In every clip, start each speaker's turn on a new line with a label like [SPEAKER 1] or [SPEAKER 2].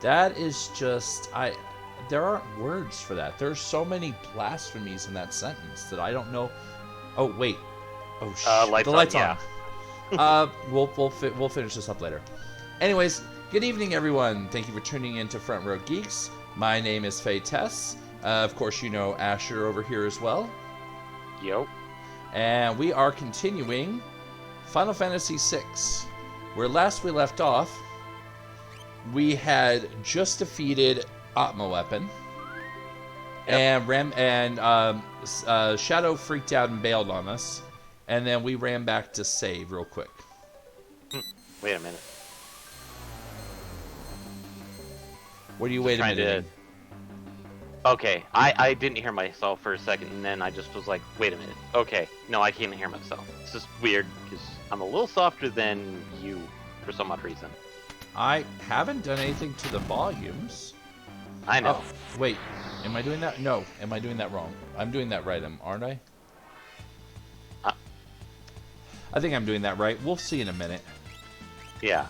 [SPEAKER 1] That is just there aren't words for that. There's so many blasphemies in that sentence that I don't know. Oh wait. Oh
[SPEAKER 2] Lights
[SPEAKER 1] the lights
[SPEAKER 2] on.
[SPEAKER 1] on. We'll finish this up later. Anyways, good evening everyone. Thank you for tuning in to Front Row Geeks. My name is Faye Tess. Of course, you know Asher over here as well.
[SPEAKER 2] Yo.
[SPEAKER 1] And we are continuing Final Fantasy VI. Where last we left off, we had just defeated Atma Weapon. Yep. And Shadow freaked out and bailed on us. And then we ran back to save real quick.
[SPEAKER 2] Wait a minute.
[SPEAKER 1] What are you waiting for?
[SPEAKER 2] Okay, I didn't hear myself for a second, and then I just was like, wait a minute. Okay, no, I can't hear myself. It's just weird, because I'm a little softer than you, for some odd reason.
[SPEAKER 1] I haven't done anything to the volumes.
[SPEAKER 2] I know.
[SPEAKER 1] Oh, wait, am I doing that? No, am I doing that wrong? I'm doing that right, aren't I? I think I'm doing that right. We'll see in a minute.
[SPEAKER 2] Yeah.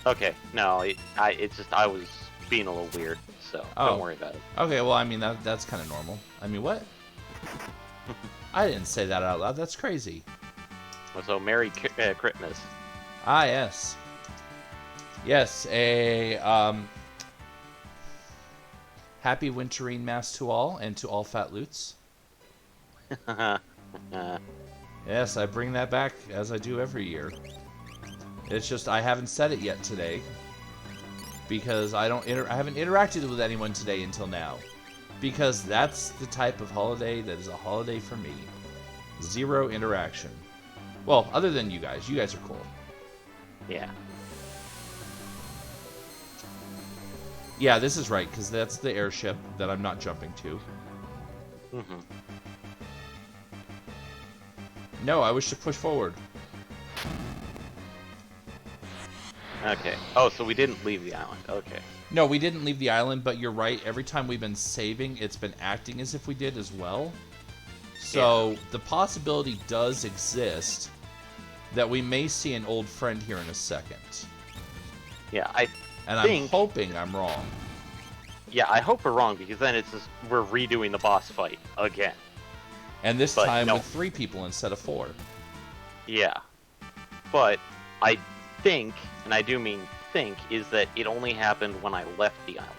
[SPEAKER 2] Okay, no, it's just I was being a little weird, so don't worry about it.
[SPEAKER 1] Okay, well, I mean, that's kind of normal. I mean, what? I didn't say that out loud. That's crazy.
[SPEAKER 2] So, Merry Christmas.
[SPEAKER 1] Ah, yes. Yes, happy winterine mass to all, and to all fat loots. Yes, I bring that back, as I do every year. It's just I haven't said it yet today because I haven't interacted with anyone today until now, because that's the type of holiday that is a holiday for me. Zero interaction. Well, other than you guys. You guys are cool.
[SPEAKER 2] Yeah.
[SPEAKER 1] Yeah, this is right, because that's the airship that I'm not jumping to.
[SPEAKER 2] Mm-hmm.
[SPEAKER 1] No, I wish to push forward.
[SPEAKER 2] Okay. Oh, so we didn't leave the island. Okay.
[SPEAKER 1] No, we didn't leave the island, but you're right. Every time we've been saving, it's been acting as if we did as well. So yeah. The possibility does exist that we may see an old friend here in a second.
[SPEAKER 2] Yeah,
[SPEAKER 1] I'm hoping I'm wrong.
[SPEAKER 2] Yeah, I hope we're wrong, because then it's just we're redoing the boss fight again.
[SPEAKER 1] And this time with 3 people instead of 4.
[SPEAKER 2] Yeah. But I think, and I do mean think, is that it only happened when I left the island.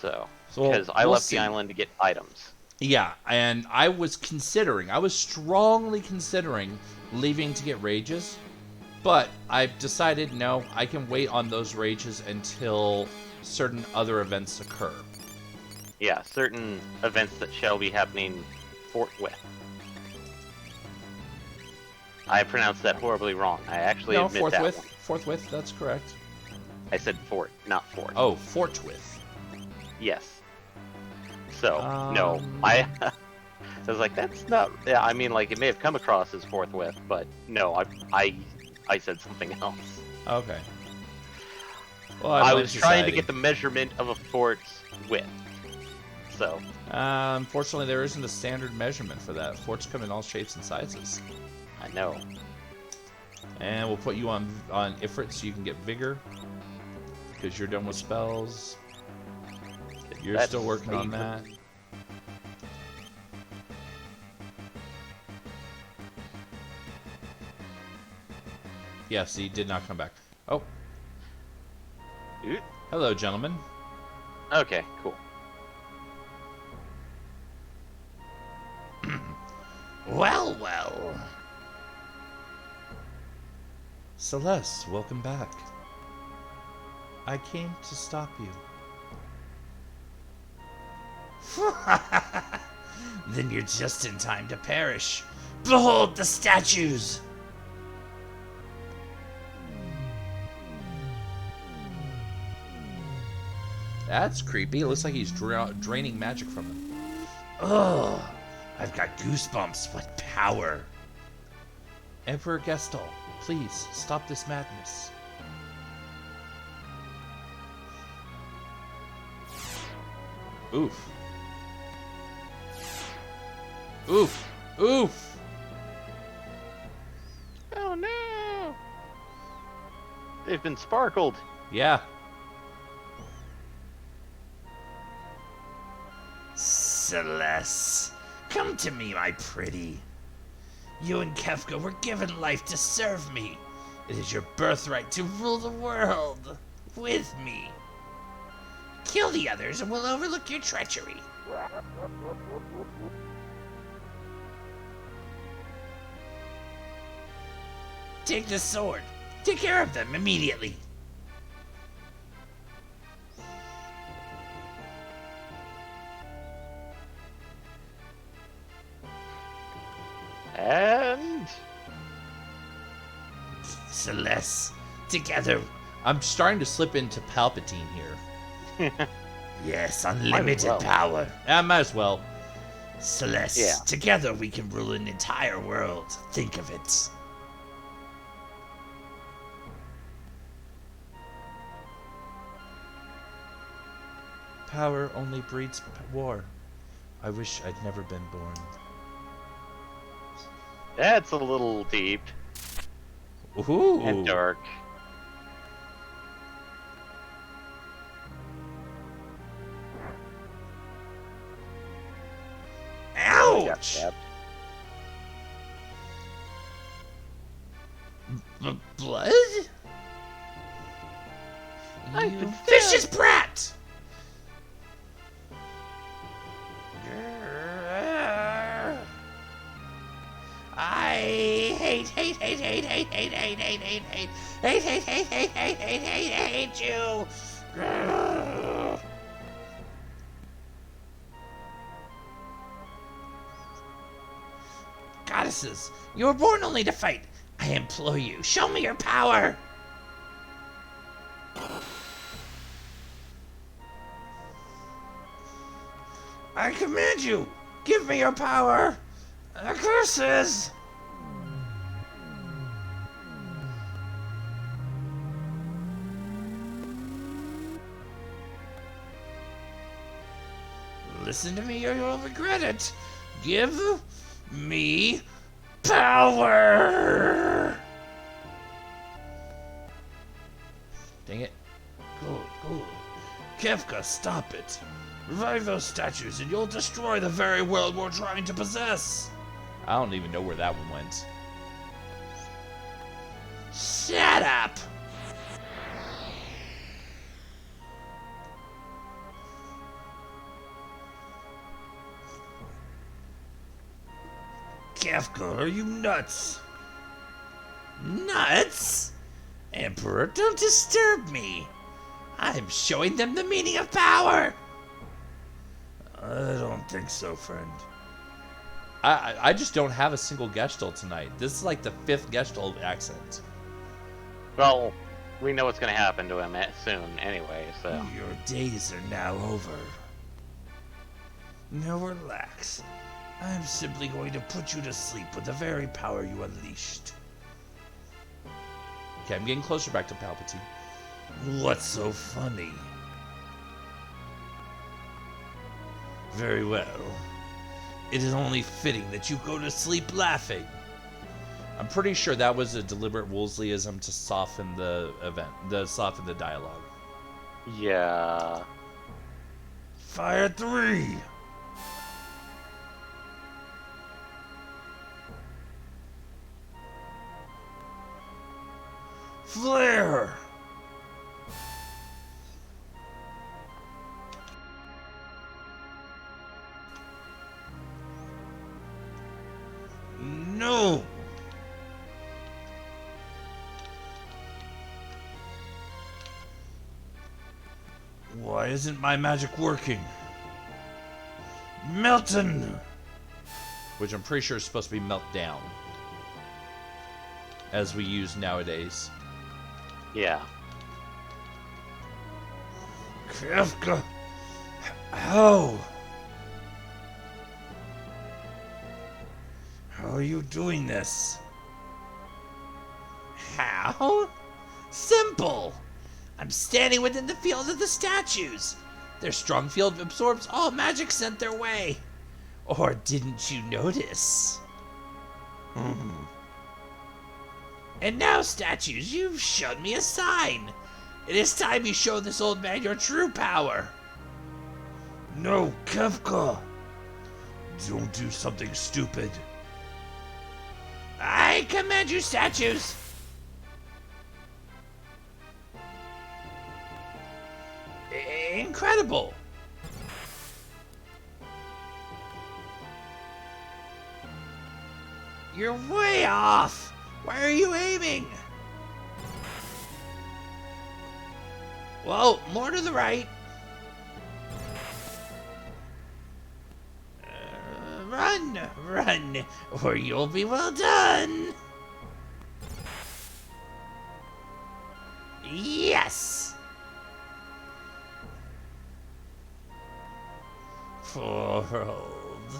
[SPEAKER 2] So because I left the island to get items.
[SPEAKER 1] Yeah, and I was strongly considering leaving to get rages, but I've decided no, I can wait on those rages until certain other events occur.
[SPEAKER 2] Yeah, certain events that shall be happening forthwith. I pronounced that horribly wrong. I actually admit
[SPEAKER 1] forthwith.
[SPEAKER 2] That one.
[SPEAKER 1] Forthwith, that's correct.
[SPEAKER 2] I said fort, not fort.
[SPEAKER 1] Oh, forthwith.
[SPEAKER 2] Yes. So, no, I was like, that's not... Yeah, I mean, like, it may have come across as forthwith, but no, I said something else.
[SPEAKER 1] Okay. Well,
[SPEAKER 2] I was trying to get the measurement of a fort's width. So.
[SPEAKER 1] Unfortunately, there isn't a standard measurement for that. Forts come in all shapes and sizes.
[SPEAKER 2] I know.
[SPEAKER 1] And we'll put you on Ifrit so you can get vigor, because you're done with spells. You're still working on that. Yes, he did not come back. Oh. Hello, gentlemen.
[SPEAKER 2] Okay, cool.
[SPEAKER 1] Well. Celeste, welcome back. I came to stop you. Then you're just in time to perish. Behold the statues! That's creepy. It looks like he's draining magic from them. Ugh, I've got goosebumps with power. Emperor Gestal, please stop this madness. Oof. Oof. Oof.
[SPEAKER 2] They've been sparkled.
[SPEAKER 1] Yeah.
[SPEAKER 3] Celeste, come to me, my pretty. You and Kefka were given life to serve me. It is your birthright to rule the world with me. Kill the others and we'll overlook your treachery. Take the sword. Take care of them immediately.
[SPEAKER 2] And
[SPEAKER 3] Celeste, together.
[SPEAKER 1] I'm starting to slip into Palpatine here.
[SPEAKER 3] Yes, unlimited
[SPEAKER 2] well.
[SPEAKER 3] power.
[SPEAKER 1] I might as well.
[SPEAKER 3] Celeste,
[SPEAKER 2] Yeah.
[SPEAKER 3] together we can rule an entire world. Think of it.
[SPEAKER 1] Power only breeds war. I wish I'd never been born.
[SPEAKER 2] that's a little deep
[SPEAKER 1] Ooh.
[SPEAKER 2] and dark. Got
[SPEAKER 3] Ouch!
[SPEAKER 2] stabbed.
[SPEAKER 3] Blood?
[SPEAKER 2] I've
[SPEAKER 3] You
[SPEAKER 2] been
[SPEAKER 3] vicious brat! I hate you! Goddesses, you were born only to fight. I implore you, show me your power! I command you, give me your power! Curses! Listen to me or you'll regret it. Give me power!
[SPEAKER 1] Dang it.
[SPEAKER 3] Good. Kefka, stop it. Revive those statues and you'll destroy the very world we're trying to possess.
[SPEAKER 1] I don't even know where that one went.
[SPEAKER 3] Shut up! Kefka, are you nuts? Nuts? Emperor, don't disturb me. I'm showing them the meaning of power. I don't think so, friend.
[SPEAKER 1] I just don't have a single Gestalt tonight. This is like the 5th Gestalt accent.
[SPEAKER 2] Well, we know what's going to happen to him soon anyway, so.
[SPEAKER 3] Your days are now over. Now relax. I'm simply going to put you to sleep with the very power you unleashed.
[SPEAKER 1] Okay, I'm getting closer back to Palpatine.
[SPEAKER 3] What's so funny? Very well. It is only fitting that you go to sleep laughing.
[SPEAKER 1] I'm pretty sure that was a deliberate Wolseleyism to soften the soften the dialogue.
[SPEAKER 2] Yeah.
[SPEAKER 3] Fire 3! Flare! No! Why isn't my magic working? Melton!
[SPEAKER 1] Which I'm pretty sure is supposed to be melt down. As we use nowadays.
[SPEAKER 2] Yeah.
[SPEAKER 3] Kefka! How? How are you doing this? How? Simple! I'm standing within the field of the statues. Their strong field absorbs all magic sent their way. Or didn't you notice? And now, statues, you've shown me a sign. It is time you show this old man your true power.
[SPEAKER 4] No, Kefka. Don't do something stupid.
[SPEAKER 3] I command you, statues. Incredible. You're way off. Why are you aiming? Well, more to the right. Run, run, or you'll be well done. Yes. World.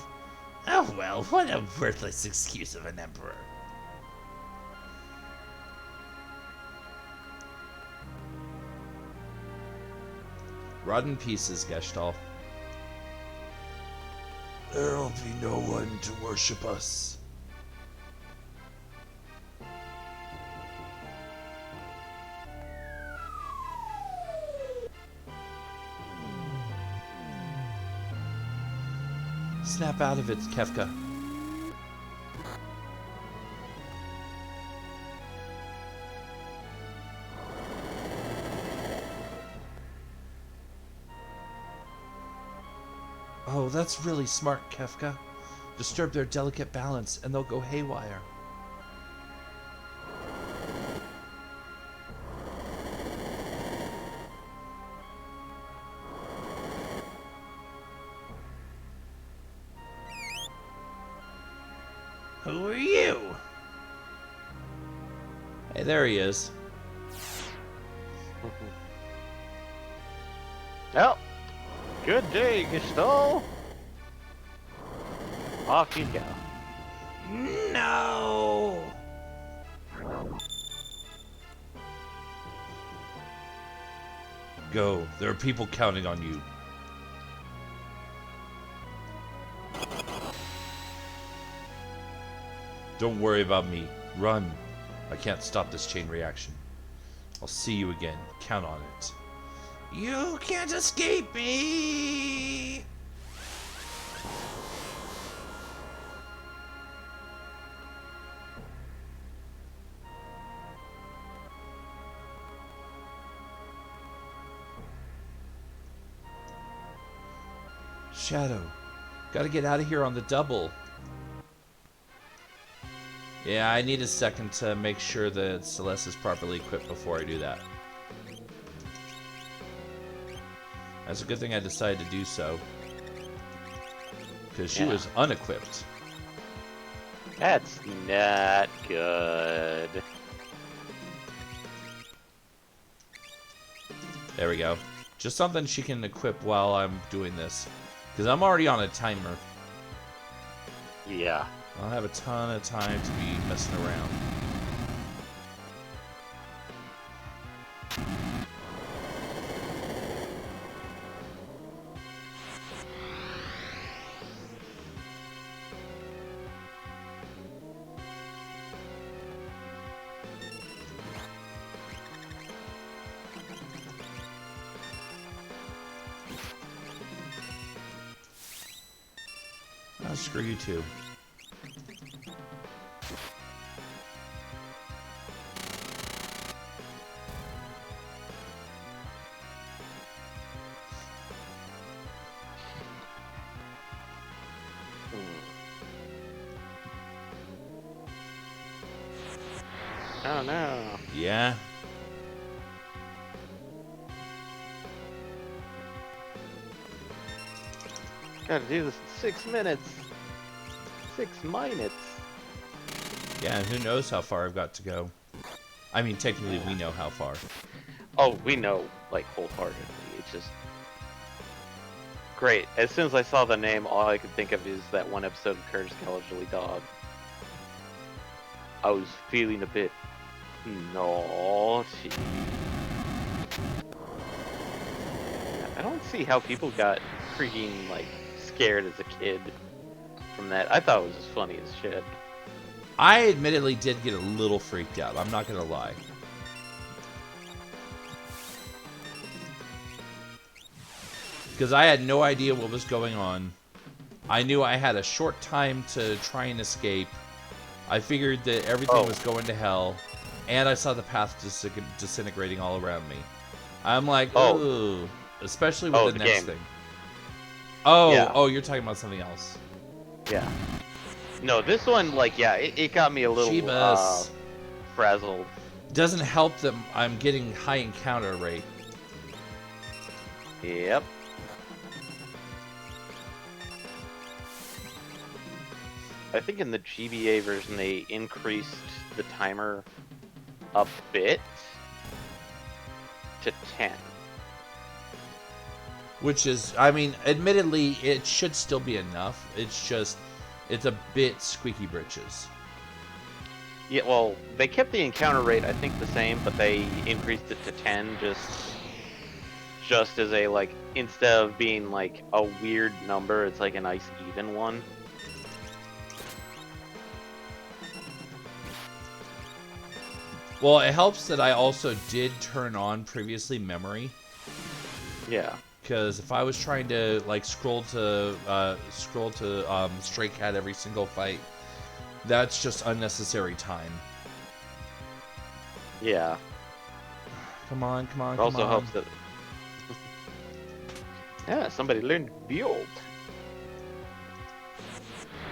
[SPEAKER 3] Oh well, what a worthless excuse of an emperor.
[SPEAKER 1] Rotten pieces, Gestalt.
[SPEAKER 4] There'll be no one to worship us.
[SPEAKER 1] Snap out of it, Kefka. Oh, that's really smart, Kefka. Disturb their delicate balance and they'll go haywire.
[SPEAKER 3] Who are you?
[SPEAKER 1] Hey, there he is.
[SPEAKER 2] Well, good day, Gestalt. Off you go.
[SPEAKER 3] No.
[SPEAKER 1] Go. There are people counting on you. Don't worry about me. Run. I can't stop this chain reaction. I'll see you again. Count on it.
[SPEAKER 3] You can't escape me.
[SPEAKER 1] Shadow. Gotta get out of here on the double. Yeah, I need a second to make sure that Celeste is properly equipped before I do that. That's a good thing I decided to do so. Because she was unequipped.
[SPEAKER 2] That's not good.
[SPEAKER 1] There we go. Just something she can equip while I'm doing this. Because I'm already on a timer.
[SPEAKER 2] Yeah.
[SPEAKER 1] I don't have a ton of time to be messing around. Oh, screw you too.
[SPEAKER 2] Oh no.
[SPEAKER 1] Yeah.
[SPEAKER 2] Gotta do this in 6 minutes. 6 minutes.
[SPEAKER 1] Yeah, and who knows how far I've got to go. I mean, technically we know how far.
[SPEAKER 2] Oh, we know, like, wholeheartedly. It's just great. As soon as I saw the name, all I could think of is that one episode of Courage the Cowardly Dog. I was feeling a bit naughty. I don't see how people got freaking, like, scared as a kid from that. I thought it was as funny as shit.
[SPEAKER 1] I admittedly did get a little freaked out. I'm not gonna lie. Because I had no idea what was going on. I knew I had a short time to try and escape. I figured that everything was going to hell. And I saw the path disintegrating all around me. I'm like, ooh. Especially with the next thing. Oh,
[SPEAKER 2] Yeah.
[SPEAKER 1] oh, you're talking about something else.
[SPEAKER 2] Yeah. No, this one, like, yeah, it got me a little frazzled.
[SPEAKER 1] Doesn't help that I'm getting high encounter rate.
[SPEAKER 2] Yep. I think in the GBA version they increased the timer a bit to 10.
[SPEAKER 1] Which is, I mean, admittedly, it should still be enough. It's just, it's a bit squeaky britches.
[SPEAKER 2] Yeah, well, they kept the encounter rate, I think, the same, but they increased it to 10 just as a, like, instead of being, like, a weird number, it's like a nice even one.
[SPEAKER 1] Well, it helps that I also did turn on previously memory.
[SPEAKER 2] Yeah.
[SPEAKER 1] Because if I was trying to like scroll to Stray Cat every single fight, that's just unnecessary time.
[SPEAKER 2] Yeah.
[SPEAKER 1] Come on, come on,
[SPEAKER 2] It
[SPEAKER 1] come
[SPEAKER 2] also
[SPEAKER 1] on.
[SPEAKER 2] helps that. Yeah, somebody learned build.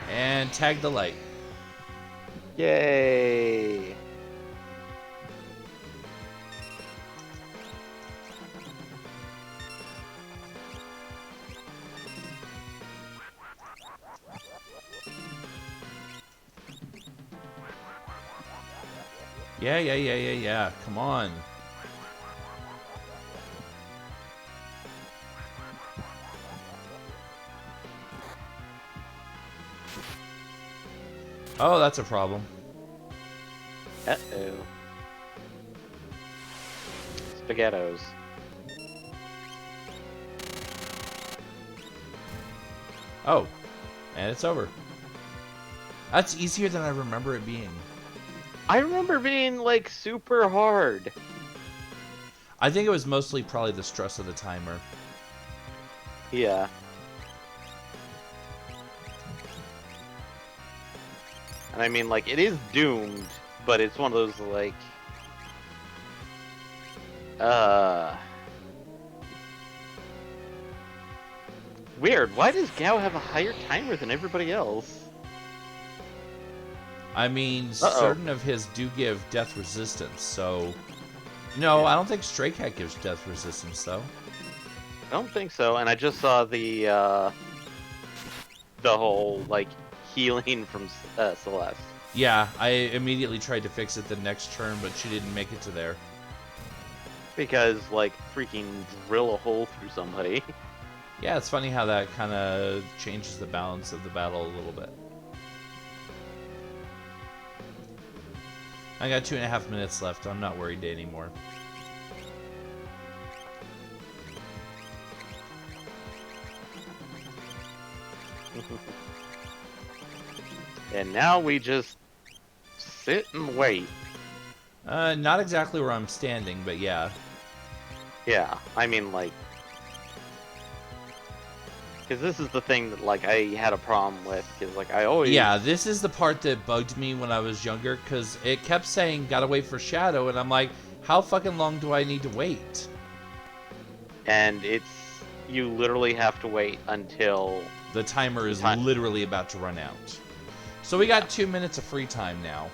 [SPEAKER 1] And tag the light.
[SPEAKER 2] Yay!
[SPEAKER 1] Yeah. Come on. Oh, that's a problem.
[SPEAKER 2] Uh-oh. Spaghettos.
[SPEAKER 1] Oh, and it's over. That's easier than I remember it being.
[SPEAKER 2] I remember being, like, super hard.
[SPEAKER 1] I think it was mostly probably the stress of the timer.
[SPEAKER 2] Yeah. And I mean, like, it is doomed, but it's one of those, like... Weird, why does Gao have a higher timer than everybody else?
[SPEAKER 1] I mean, certain of his do give death resistance, so... No, I don't think Stray Cat gives death resistance, though.
[SPEAKER 2] I don't think so, and I just saw the whole, like, healing from Celeste.
[SPEAKER 1] Yeah, I immediately tried to fix it the next turn, but she didn't make it to there.
[SPEAKER 2] Because, like, freaking drill a hole through somebody.
[SPEAKER 1] Yeah, it's funny how that kind of changes the balance of the battle a little bit. I got 2.5 minutes left. I'm not worried anymore.
[SPEAKER 2] And now we just sit and wait.
[SPEAKER 1] Not exactly where I'm standing, but yeah.
[SPEAKER 2] Yeah, I mean, like... Because this is the thing that, like, I had a problem with, because, like, I always...
[SPEAKER 1] Yeah, this is the part that bugged me when I was younger, because it kept saying, gotta wait for Shadow, and I'm like, how fucking long do I need to wait?
[SPEAKER 2] And it's... You literally have to wait until...
[SPEAKER 1] The timer is literally about to run out. So we got 2 minutes of free time now.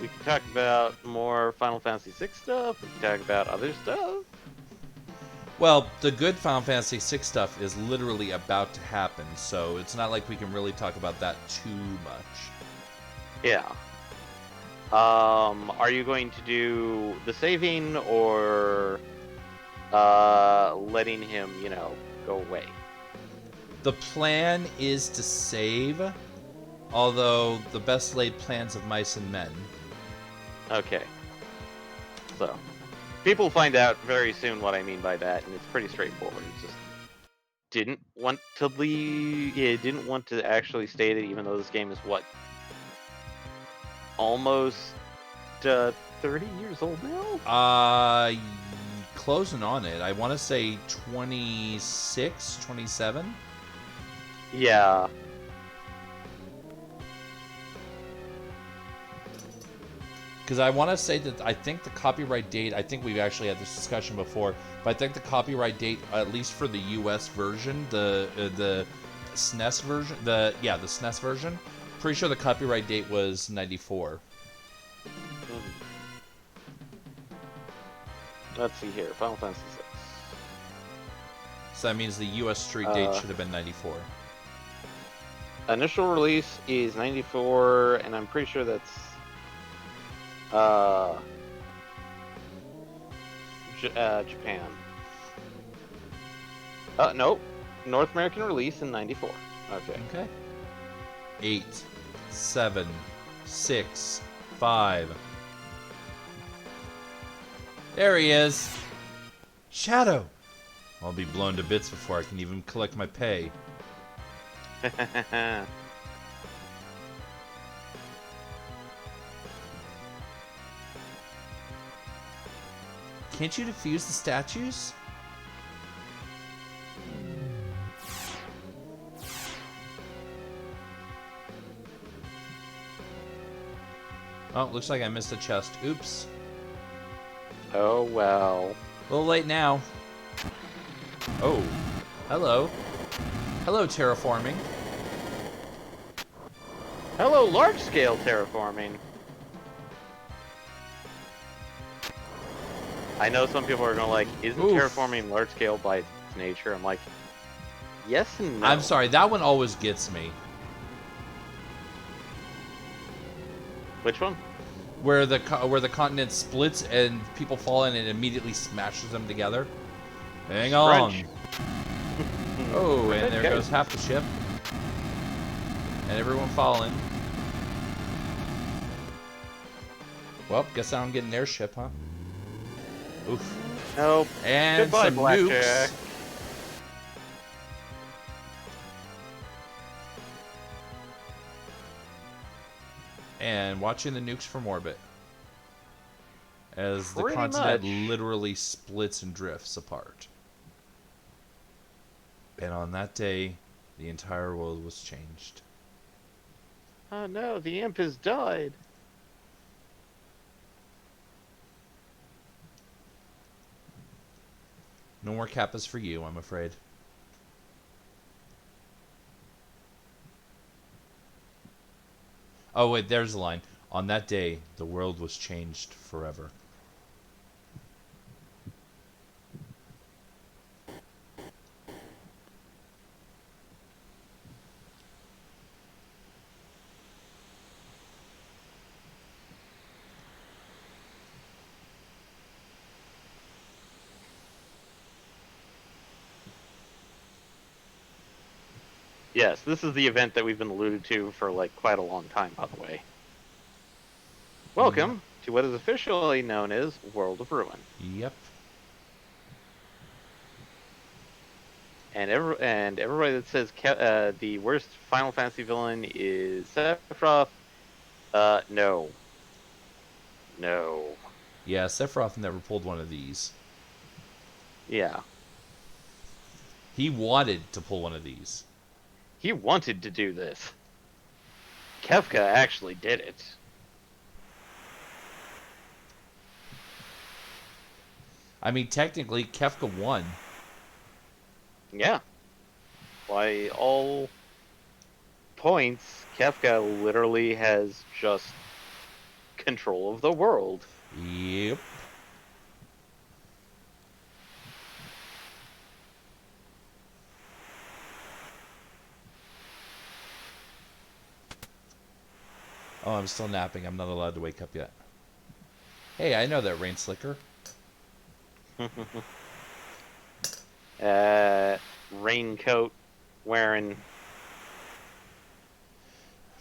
[SPEAKER 2] We can talk about more Final Fantasy VI stuff, we can talk about other stuff.
[SPEAKER 1] Well, the good Final Fantasy VI stuff is literally about to happen, so it's not like we can really talk about that too much.
[SPEAKER 2] Yeah. Are you going to do the saving, or letting him, you know, go away?
[SPEAKER 1] The plan is to save, although the best laid plans of mice and men.
[SPEAKER 2] Okay. So, people find out very soon what I mean by that, and it's pretty straightforward. It's just didn't want to leave. Yeah, didn't want to actually state it, even though this game is what, almost 30 years old now.
[SPEAKER 1] Closing on it. I want to say 26, 27.
[SPEAKER 2] Yeah.
[SPEAKER 1] Because I want to say that I think the copyright date, I think we've actually had this discussion before, but I think the copyright date, at least for the US version, the SNES version, the SNES version, pretty sure the copyright date was 94.
[SPEAKER 2] Let's see here. Final Fantasy VI.
[SPEAKER 1] So that means the US street date should have been 94.
[SPEAKER 2] Initial release is 94, and I'm pretty sure that's Japan. Nope. North American release in 94. Okay.
[SPEAKER 1] Okay. 8, 7, 6, 5. There he is. Shadow. I'll be blown to bits before I can even collect my pay. Can't you defuse the statues? Oh, looks like I missed a chest. Oops.
[SPEAKER 2] Oh, well.
[SPEAKER 1] A little late now. Oh. Hello. Hello, terraforming.
[SPEAKER 2] Hello, large-scale terraforming. I know some people are going to like, isn't terraforming large-scale by its nature? I'm like, yes and no.
[SPEAKER 1] I'm sorry, that one always gets me.
[SPEAKER 2] Which one?
[SPEAKER 1] Where the continent splits and people fall in and it immediately smashes them together. Hang on. Oh, and there goes half the ship. And everyone falling. Well, guess I don't get an airship, huh? Oof.
[SPEAKER 2] Nope.
[SPEAKER 1] And
[SPEAKER 2] goodbye,
[SPEAKER 1] some
[SPEAKER 2] Blackjack.
[SPEAKER 1] nukes. And watching the nukes from orbit. As the
[SPEAKER 2] Pretty
[SPEAKER 1] continent
[SPEAKER 2] much.
[SPEAKER 1] literally splits and drifts apart. And on that day, the entire world was changed.
[SPEAKER 2] Oh no, the imp has died.
[SPEAKER 1] No more Kappas for you, I'm afraid. Oh wait, there's the line. On that day, the world was changed forever.
[SPEAKER 2] Yes, this is the event that we've been alluded to for like quite a long time, by the way. Welcome to what is officially known as World of Ruin.
[SPEAKER 1] Yep.
[SPEAKER 2] And everybody that says the worst Final Fantasy villain is Sephiroth, no. No.
[SPEAKER 1] Yeah, Sephiroth never pulled one of these.
[SPEAKER 2] Yeah.
[SPEAKER 1] He wanted to pull one of these.
[SPEAKER 2] He wanted to do this. Kefka actually did it.
[SPEAKER 1] I mean, technically, Kefka won.
[SPEAKER 2] Yeah. By all points, Kefka literally has just control of the world.
[SPEAKER 1] Yep. Oh, I'm still napping. I'm not allowed to wake up yet. Hey, I know that rain slicker.
[SPEAKER 2] Raincoat wearing.
[SPEAKER 1] I'm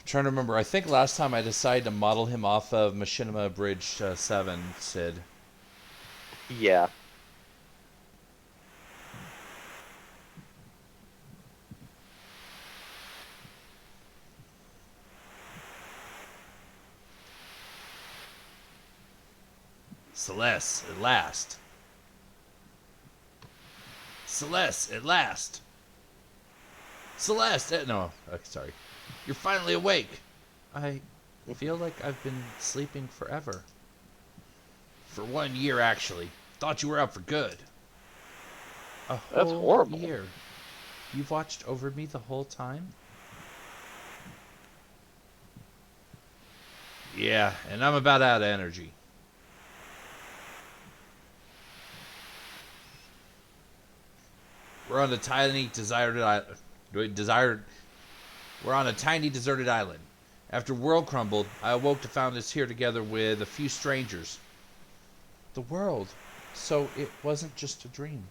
[SPEAKER 1] trying to remember. I think last time I decided to model him off of Machinima Bridge 7, Sid.
[SPEAKER 2] Yeah.
[SPEAKER 1] Celeste, at last. Celeste, at last. Celeste, no, sorry. You're finally awake. I feel like I've been sleeping forever. For 1 year, actually. Thought you were out for good. A whole
[SPEAKER 2] That's horrible.
[SPEAKER 1] year. You've watched over me the whole time? Yeah, and I'm about out of energy. We're on a tiny deserted island. We're on a tiny deserted island. After world crumbled, I awoke to find us here together with a few strangers. The world. So it wasn't just a dream.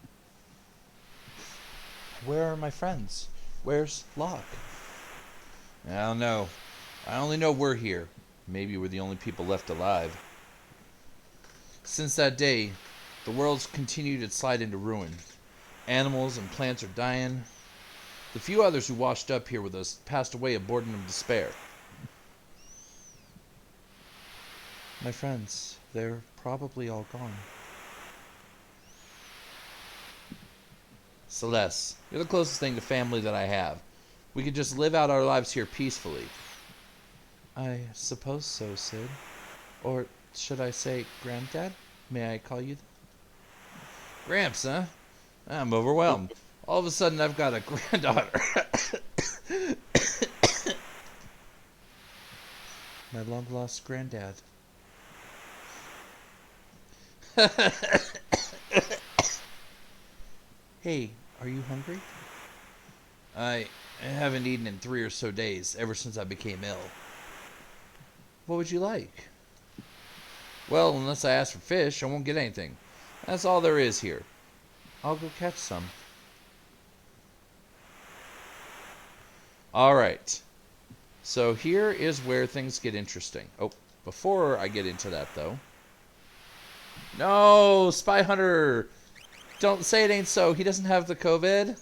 [SPEAKER 1] Where are my friends? Where's Locke? I don't know. I only know we're here. Maybe we're the only people left alive. Since that day, the world's continued its slide into ruin. Animals and plants are dying. The few others who washed up here with us passed away of boredom and despair. My friends, they're probably all gone. Celeste, you're the closest thing to family that I have. We could just live out our lives here peacefully. I suppose so, Sid. Or should I say Granddad? May I call you that? Gramps, huh? I'm overwhelmed. All of a sudden, I've got a granddaughter. My long-lost granddad. Hey, are you hungry? I haven't eaten in 3 or so days, ever since I became ill. What would you like? Well, unless I ask for fish, I won't get anything. That's all there is here. I'll go catch some. Alright. So here is where things get interesting. Oh, before I get into that, though. No, Spy Hunter! Don't say it ain't so. He doesn't have the COVID.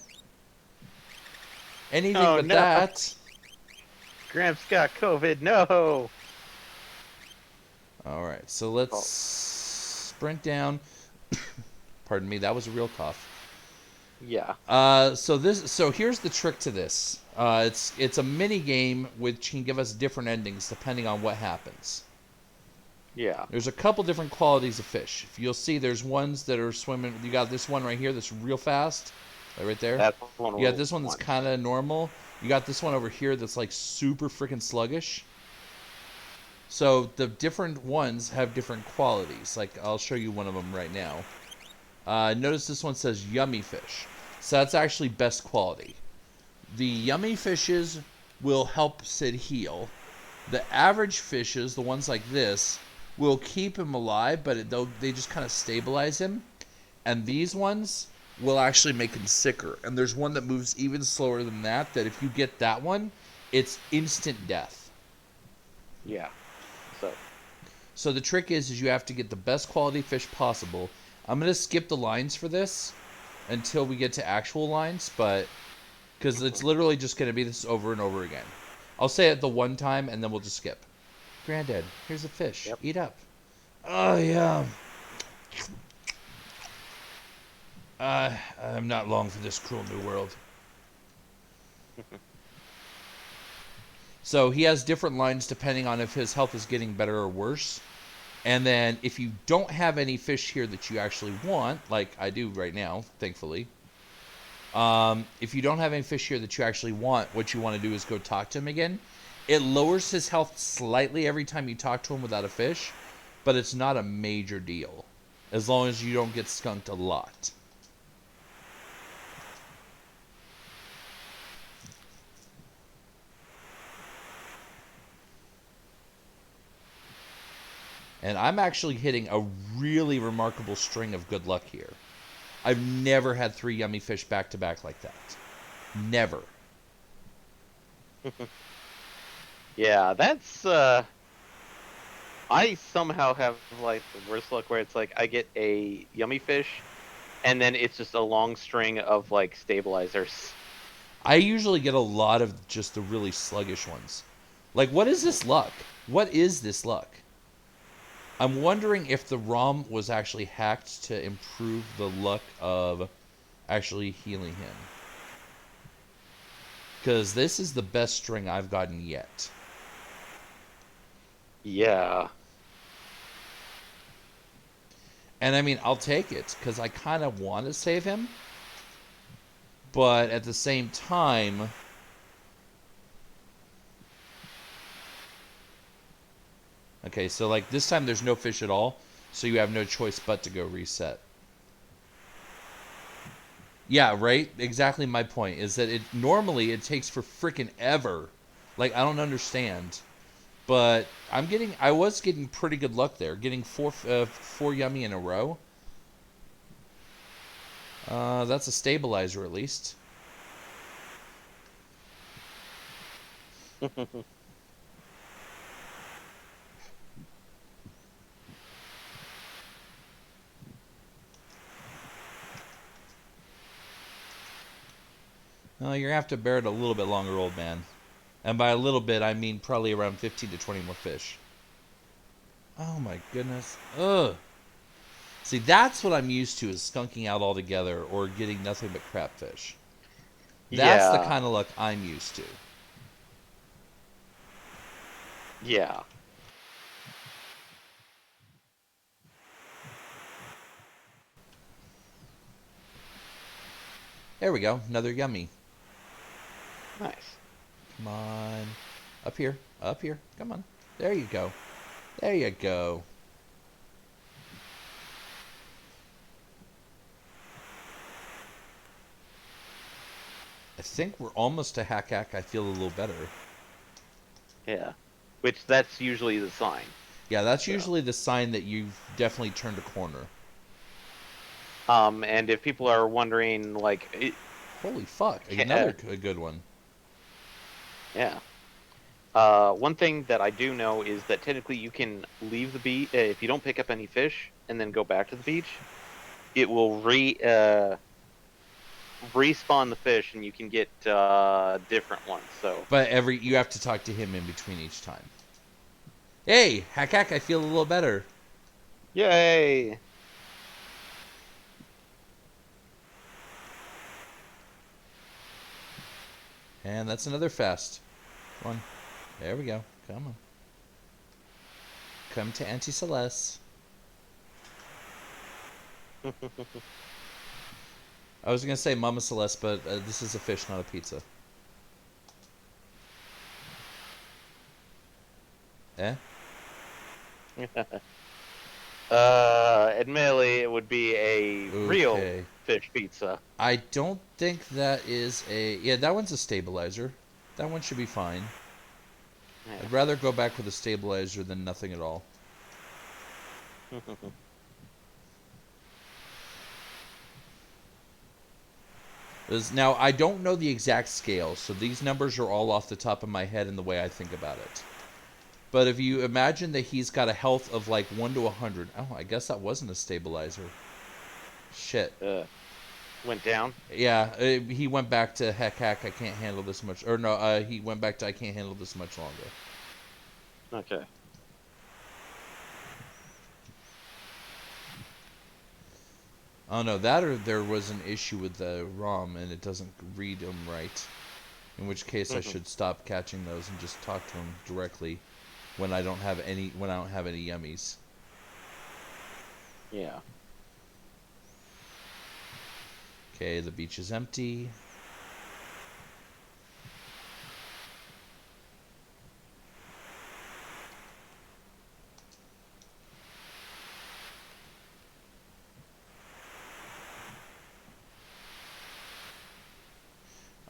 [SPEAKER 1] Anything but
[SPEAKER 2] no.
[SPEAKER 1] that.
[SPEAKER 2] Gramps got COVID. No.
[SPEAKER 1] Alright, so let's sprint down. Pardon me, that was a real cough.
[SPEAKER 2] Yeah.
[SPEAKER 1] So here's the trick to this. It's a mini game which can give us different endings depending on what happens.
[SPEAKER 2] Yeah.
[SPEAKER 1] There's a couple different qualities of fish. If you'll see, there's ones that are swimming. You got this one right here that's real fast, right there.
[SPEAKER 2] That's one.
[SPEAKER 1] You got this one that's kind of normal. You got this one over here that's like super freaking sluggish. So the different ones have different qualities. Like I'll show you one of them right now. Notice this one says yummy fish. So that's actually best quality. The yummy fishes will help Sid heal. The average fishes, the ones like this, will keep him alive, but they just kind of stabilize him. And these ones will actually make him sicker. And there's one that moves even slower than that if you get that one, it's instant death.
[SPEAKER 2] Yeah.
[SPEAKER 1] So the trick is you have to get the best quality fish possible. I'm going to skip the lines for this until we get to actual lines, but because it's literally just going to be this over and over again. I'll say it the one time, and then we'll just skip. Granddad, here's a fish.
[SPEAKER 2] Yep.
[SPEAKER 1] Eat up. Oh, yeah. I'm not long for this cruel new world. So he has different lines depending on if his health is getting better or worse. And then if you don't have any fish here that you actually want, like I do right now, thankfully. If you don't have any fish here that you actually want, what you want to do is go talk to him again. It lowers his health slightly every time you talk to him without a fish, but it's not a major deal, as long as you don't get skunked a lot. And I'm actually hitting a really remarkable string of good luck here. I've never had 3 yummy fish back to back like that. Never.
[SPEAKER 2] Yeah, that's I somehow have like the worst luck where it's like I get a yummy fish and then it's just a long string of like stabilizers.
[SPEAKER 1] I usually get a lot of just the really sluggish ones. Like, what is this luck? What is this luck? I'm wondering if the ROM was actually hacked to improve the luck of actually healing him. Because this is the best string I've gotten yet.
[SPEAKER 2] Yeah.
[SPEAKER 1] And I mean, I'll take it, because I kind of want to save him. But at the same time... Okay, so like this time there's no fish at all, so you have no choice but to go reset. Yeah, right? Exactly my point, is that normally it takes for freaking ever. Like, I don't understand. But I was getting pretty good luck there, getting four yummy in a row. That's a stabilizer at least. You're going to have to bear it a little bit longer, old man. And by a little bit, I mean probably around 15 to 20 more fish. Oh my goodness. Ugh. See, that's what I'm used to, is skunking out altogether or getting nothing but crap fish. That's the
[SPEAKER 2] Yeah.
[SPEAKER 1] kind of luck I'm used to.
[SPEAKER 2] Yeah.
[SPEAKER 1] There we go. Another yummy.
[SPEAKER 2] Nice.
[SPEAKER 1] Come on. Up here. Up here. Come on. There you go. There you go. I think we're almost to hack. I feel a little better.
[SPEAKER 2] Yeah. Which that's usually the sign.
[SPEAKER 1] Yeah, that's
[SPEAKER 2] So.
[SPEAKER 1] usually the sign that you've definitely turned a corner.
[SPEAKER 2] And if people are wondering, like...
[SPEAKER 1] Holy fuck. Another good one.
[SPEAKER 2] Yeah. One thing that I do know is that technically you can leave the beach if you don't pick up any fish and then go back to the beach. It will respawn the fish, and you can get different ones. So,
[SPEAKER 1] But you have to talk to him in between each time. Hey, hack, I feel a little better.
[SPEAKER 2] yay!
[SPEAKER 1] And that's another fast. Come on. There we go. Come on. Come to Auntie Celeste. I was going to say Mama Celeste, but this is a fish, not a pizza. Eh?
[SPEAKER 2] Admittedly, it would be a real fish pizza.
[SPEAKER 1] I don't think that is a... Yeah, that one's a stabilizer. That one should be fine. Yeah. I'd rather go back with a stabilizer than nothing at all. Now, I don't know the exact scale, so these numbers are all off the top of my head and the way I think about it. But if you imagine that he's got a health of like 1 to 100... Oh, I guess that wasn't a stabilizer. Shit.
[SPEAKER 2] Went down?
[SPEAKER 1] Yeah, he went back to heck, I can't handle this much. Or no, he went back to I can't handle this much longer.
[SPEAKER 2] Okay.
[SPEAKER 1] Oh no, that or there was an issue with the ROM and it doesn't read them right. In which case I should stop catching those and just talk to him directly when I don't have any yummies.
[SPEAKER 2] Yeah.
[SPEAKER 1] Okay, the beach is empty.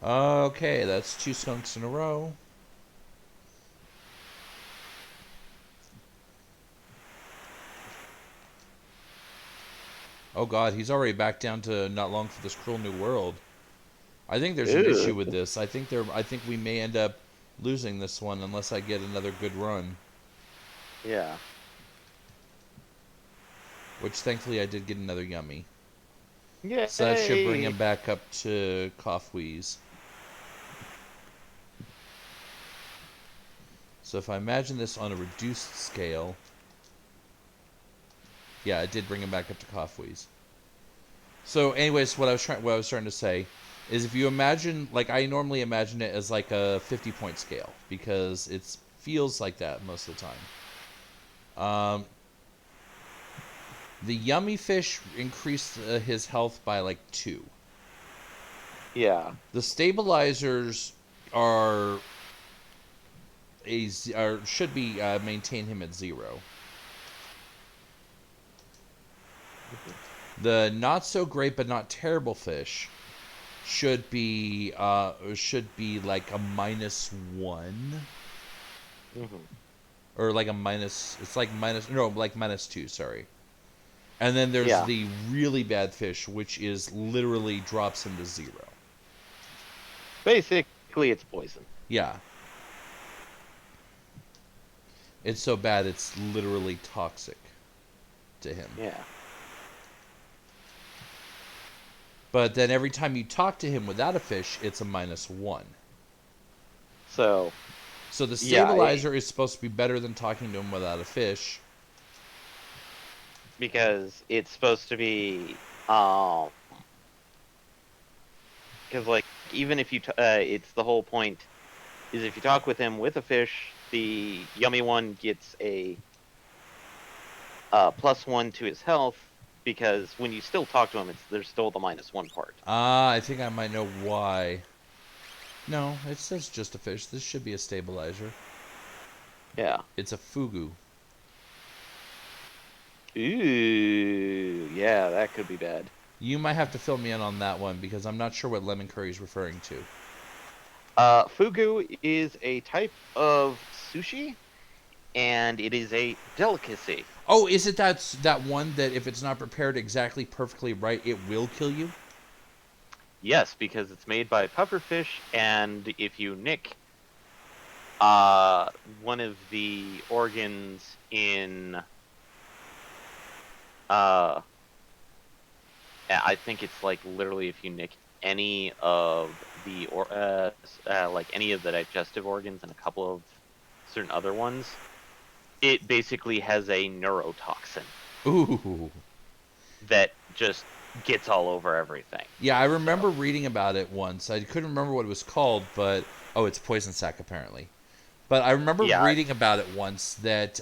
[SPEAKER 1] Okay, that's 2 skunks in a row. Oh god, he's already back down to not long for this cruel new world. I think there's an issue with this. I think we may end up losing this one unless I get another good run.
[SPEAKER 2] Yeah.
[SPEAKER 1] Which thankfully I did get another yummy.
[SPEAKER 2] Yay!
[SPEAKER 1] So that should bring him back up to cough wheeze. So if I imagine this on a reduced scale, Yeah, it did bring him back up to cough wheeze. So, anyways, what I was trying to say is, if you imagine, like, I normally imagine it as like a 50-point scale because it feels like that most of the time. The yummy fish increased his health by like 2.
[SPEAKER 2] Yeah.
[SPEAKER 1] The stabilizers are should be maintain him at 0. The not so great but not terrible fish should be like a -1
[SPEAKER 2] Mm-hmm.
[SPEAKER 1] or like a minus. It's like like -2. Sorry. And then there's
[SPEAKER 2] Yeah.
[SPEAKER 1] the really bad fish, which is literally drops him to 0.
[SPEAKER 2] Basically, it's poison.
[SPEAKER 1] Yeah. It's so bad it's literally toxic to him.
[SPEAKER 2] Yeah.
[SPEAKER 1] But then every time you talk to him without a fish, it's a -1.
[SPEAKER 2] So
[SPEAKER 1] So the
[SPEAKER 2] yeah,
[SPEAKER 1] stabilizer is supposed to be better than talking to him without a fish.
[SPEAKER 2] because it's supposed to be because like even if you it's the whole point is if you talk with him with a fish, the yummy one gets a +1 to his health, because when you still talk to him, there's still the -1 part.
[SPEAKER 1] Ah, I think I might know why. No, it says just a fish. This should be a stabilizer.
[SPEAKER 2] Yeah.
[SPEAKER 1] It's a fugu.
[SPEAKER 2] Ooh, yeah, that could be bad.
[SPEAKER 1] You might have to fill me in on that one because I'm not sure what lemon curry is referring to.
[SPEAKER 2] Fugu is a type of sushi, and it is a delicacy.
[SPEAKER 1] Oh, is it that one that if it's not prepared exactly perfectly right, it will kill you?
[SPEAKER 2] Yes, because it's made by pufferfish, and if you nick one of the organs in I think it's like literally if you nick any of the like any of the digestive organs and a couple of certain other ones, it basically has a neurotoxin
[SPEAKER 1] Ooh.
[SPEAKER 2] that just gets all over everything.
[SPEAKER 1] Yeah, I remember reading about it once. I couldn't remember what it was called, but it's poison sac apparently. But I remember
[SPEAKER 2] Yeah.
[SPEAKER 1] reading about it once that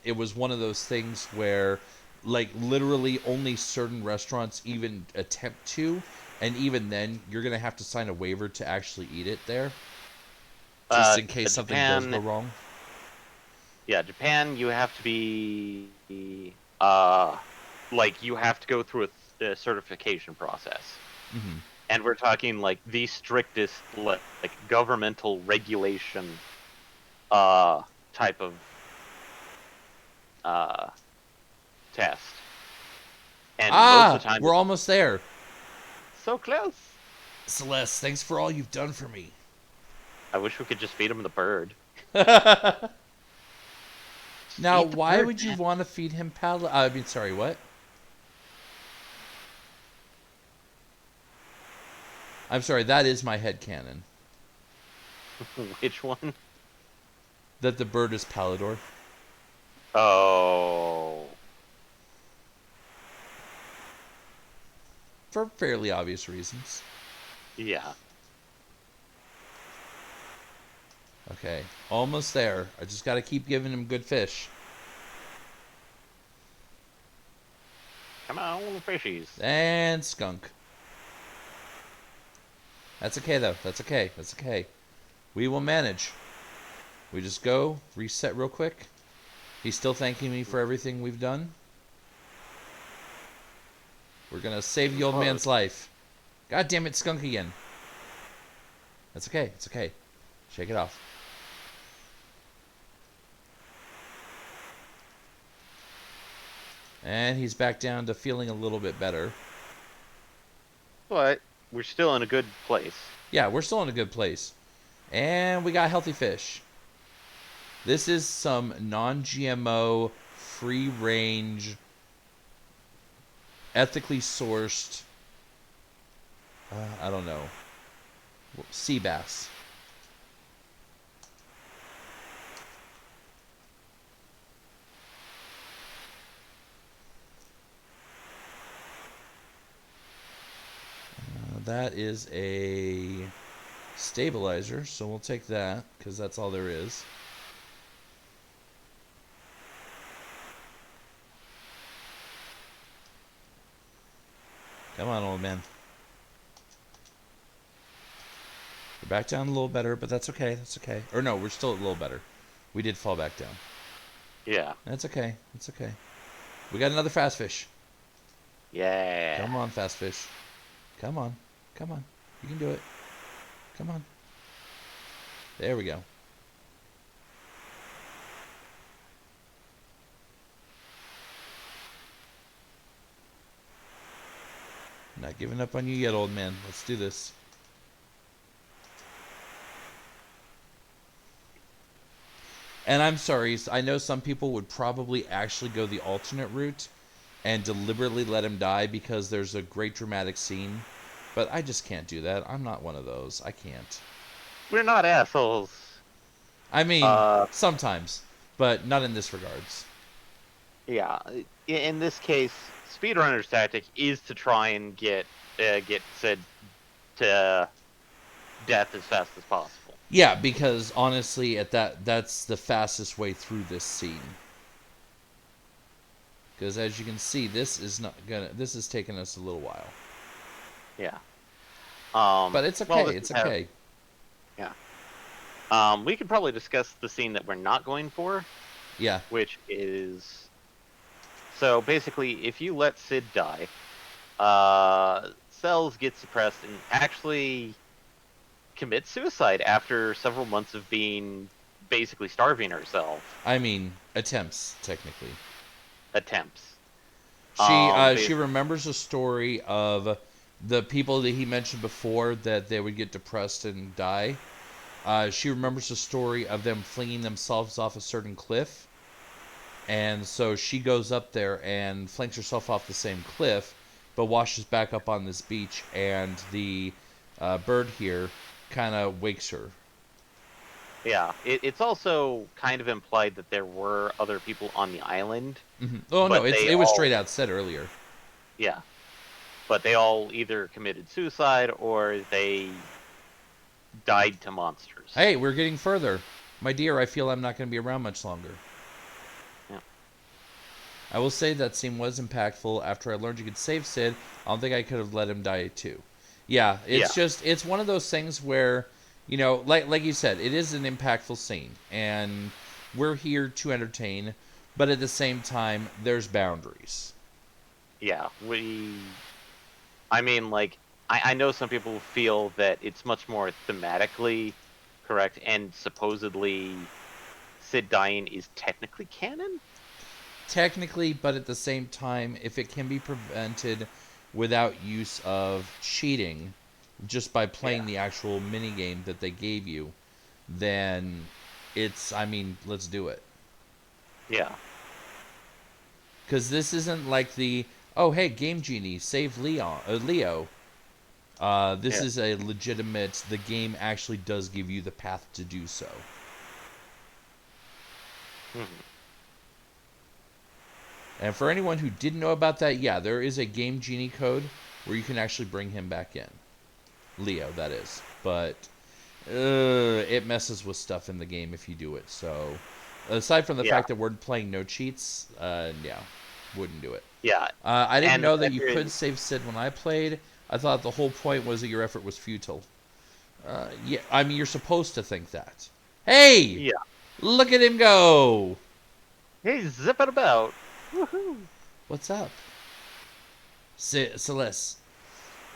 [SPEAKER 1] it was one of those things where, like, literally only certain restaurants even attempt to, and even then, you're gonna have to sign a waiver to actually eat it there, just in case something does go wrong.
[SPEAKER 2] Yeah, Japan, you have to be like you have to go through a certification process.
[SPEAKER 1] Mm-hmm.
[SPEAKER 2] And we're talking like the strictest like governmental regulation type of test. And most of the time
[SPEAKER 1] We're almost there.
[SPEAKER 2] so close.
[SPEAKER 1] Celeste, thanks for all you've done for me.
[SPEAKER 2] I wish we could just feed him the bird.
[SPEAKER 1] Now,
[SPEAKER 2] Eat the
[SPEAKER 1] why
[SPEAKER 2] bird,
[SPEAKER 1] would you
[SPEAKER 2] man.
[SPEAKER 1] want to feed him sorry, what? I'm sorry, that is my headcanon.
[SPEAKER 2] Which one?
[SPEAKER 1] That the bird is Palador.
[SPEAKER 2] Oh.
[SPEAKER 1] For fairly obvious reasons.
[SPEAKER 2] Yeah.
[SPEAKER 1] Okay, almost there. I just gotta keep giving him good fish.
[SPEAKER 2] Come on, fishies.
[SPEAKER 1] And skunk. That's okay, though. That's okay. That's okay. We will manage. We just go, reset real quick. He's still thanking me for everything we've done. We're gonna save the old man's life. God damn it, skunk again. That's okay. It's okay. Shake it off. And he's back down to feeling a little bit better.
[SPEAKER 2] But we're still in a good place.
[SPEAKER 1] Yeah, we're still in a good place. And we got healthy fish. This is some non-GMO, free-range, ethically sourced, I don't know, sea bass. that is a stabilizer, so we'll take that, because that's all there is. Come on, old man. We're back down a little better, but that's okay. That's okay. Or no, we're still a little better. We did fall back down.
[SPEAKER 2] Yeah.
[SPEAKER 1] That's okay. That's okay. We got another fast fish.
[SPEAKER 2] Yeah.
[SPEAKER 1] Come on, fast fish. Come on. Come on. You can do it. Come on. There we go. Not giving up on you yet, old man. Let's do this. And I'm sorry, I know some people would probably actually go the alternate route and deliberately let him die because there's a great dramatic scene. But I just can't do that. I'm not one of those. I can't.
[SPEAKER 2] We're not assholes.
[SPEAKER 1] I mean, sometimes, but not in this regards.
[SPEAKER 2] Yeah. In this case, speedrunner's tactic is to try and get Sid to death as fast as possible.
[SPEAKER 1] Yeah, because honestly, that's the fastest way through this scene. Because as you can see, this is taking us a little while.
[SPEAKER 2] Yeah.
[SPEAKER 1] But it's okay.
[SPEAKER 2] Well,
[SPEAKER 1] It's okay.
[SPEAKER 2] Yeah. We could probably discuss the scene that we're not going for.
[SPEAKER 1] Yeah.
[SPEAKER 2] Which is, so basically, if you let Sid die, Cells get suppressed and actually commits suicide after several months of being basically starving herself.
[SPEAKER 1] I mean, attempts technically.
[SPEAKER 2] Attempts.
[SPEAKER 1] She remembers a story of the people that he mentioned before that they would get depressed and die. She remembers the story of them flinging themselves off a certain cliff. And so she goes up there and flings herself off the same cliff, but washes back up on this beach, and the bird here kind of wakes her.
[SPEAKER 2] Yeah, it's also kind of implied that there were other people on the island.
[SPEAKER 1] Mm-hmm. Oh, no, it was straight out said earlier.
[SPEAKER 2] Yeah. But they all either committed suicide or they died to monsters.
[SPEAKER 1] Hey, we're getting further. My dear, I feel I'm not going to be around much longer.
[SPEAKER 2] Yeah.
[SPEAKER 1] I will say that scene was impactful. After I learned you could save Sid, I don't think I could have let him die too. Yeah, it's one of those things where, you know, like you said, it is an impactful scene, and we're here to entertain, but at the same time, there's boundaries.
[SPEAKER 2] Yeah, I mean, like, I know some people feel that it's much more thematically correct, and supposedly Sid dying is technically canon?
[SPEAKER 1] Technically, but at the same time, if it can be prevented without use of cheating, just by playing the actual minigame that they gave you, then I mean, let's do it.
[SPEAKER 2] Yeah.
[SPEAKER 1] Because this isn't like oh, hey, Game Genie, save Leo. This is a legitimate, the game actually does give you the path to do so.
[SPEAKER 2] Mm-hmm.
[SPEAKER 1] And for anyone who didn't know about that, yeah, there is a Game Genie code where you can actually bring him back in. Leo, that is. But it messes with stuff in the game if you do it. So, aside from the fact that we're playing no cheats, yeah, wouldn't do it.
[SPEAKER 2] Yeah.
[SPEAKER 1] I didn't know that you could save Sid when I played. I thought the whole point was that your effort was futile. Yeah, I mean, you're supposed to think that. Hey!
[SPEAKER 2] Yeah.
[SPEAKER 1] Look at him go!
[SPEAKER 2] He's zipping about. Woohoo!
[SPEAKER 1] What's up? Celeste,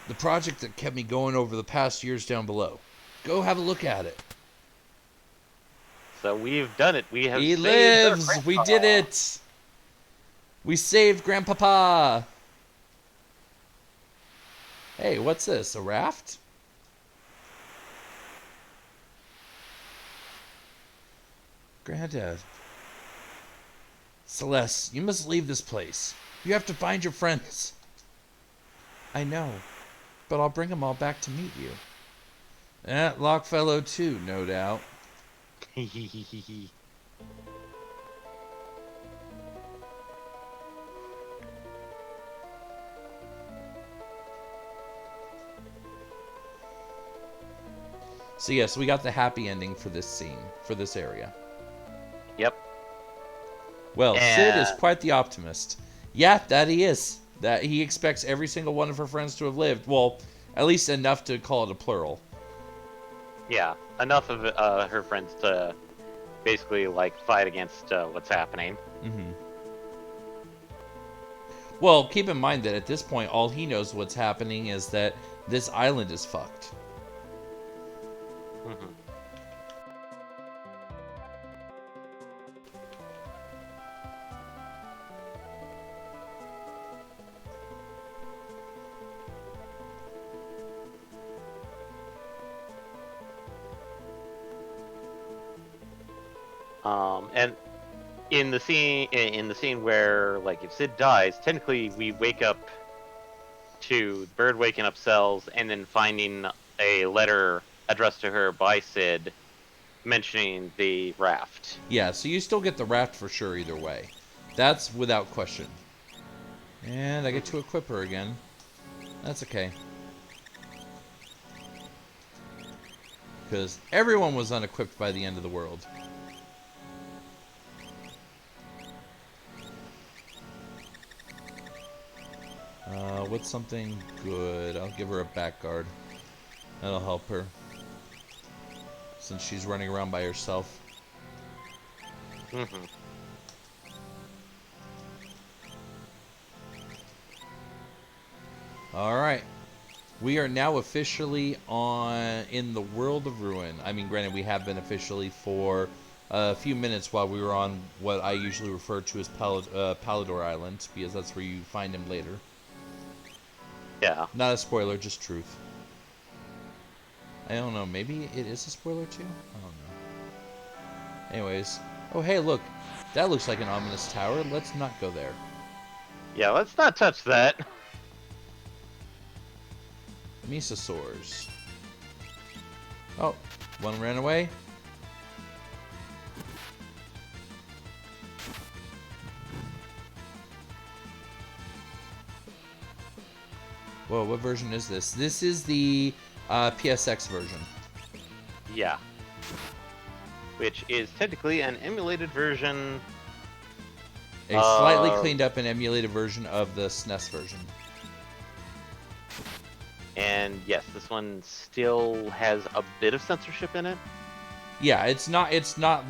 [SPEAKER 1] the project that kept me going over the past years down below. Go have a look at it.
[SPEAKER 2] So we've done it. We have
[SPEAKER 1] He
[SPEAKER 2] saved
[SPEAKER 1] lives! We did it! We saved Grandpapa! Hey, what's this? A raft? Granddad. Celeste, you must leave this place. You have to find your friends. I know, but I'll bring them all back to meet you. Lockfellow too, no doubt. So yes, we got the happy ending for this scene, for this area.
[SPEAKER 2] Yep.
[SPEAKER 1] Well, Sid is quite the optimist. Yeah, that he is. That he expects every single one of her friends to have lived. Well, at least enough to call it a plural.
[SPEAKER 2] Yeah, enough of her friends to basically like fight against what's happening.
[SPEAKER 1] Mm-hmm. Well, keep in mind that at this point, all he knows what's happening is that this island is fucked.
[SPEAKER 2] Mm-hmm. And in the scene where like if Sid dies, technically we wake up to Bird waking up Cells and then finding a letter addressed to her by Sid mentioning the raft.
[SPEAKER 1] Yeah, so you still get the raft for sure either way. That's without question. And I get to equip her again. That's okay. Because everyone was unequipped by the end of the world. What's something good? I'll give her a back guard. That'll help her. Since she's running around by herself.
[SPEAKER 2] Mm-hmm.
[SPEAKER 1] Alright. We are now officially in the world of Ruin. I mean, granted, we have been officially for a few minutes while we were on what I usually refer to as Palador Island, because that's where you find him later.
[SPEAKER 2] Yeah.
[SPEAKER 1] Not a spoiler, just truth. I don't know, maybe it is a spoiler too? I don't know. Anyways. Oh, hey, look. That looks like an ominous tower. Let's not go there.
[SPEAKER 2] Yeah, let's not touch that.
[SPEAKER 1] Mesosaurs. Oh, one ran away. Whoa, what version is this? This is the PSX version.
[SPEAKER 2] Yeah. Which is technically an emulated version.
[SPEAKER 1] A slightly cleaned up and emulated version of the SNES version.
[SPEAKER 2] And yes, this one still has a bit of censorship in it.
[SPEAKER 1] Yeah, it's not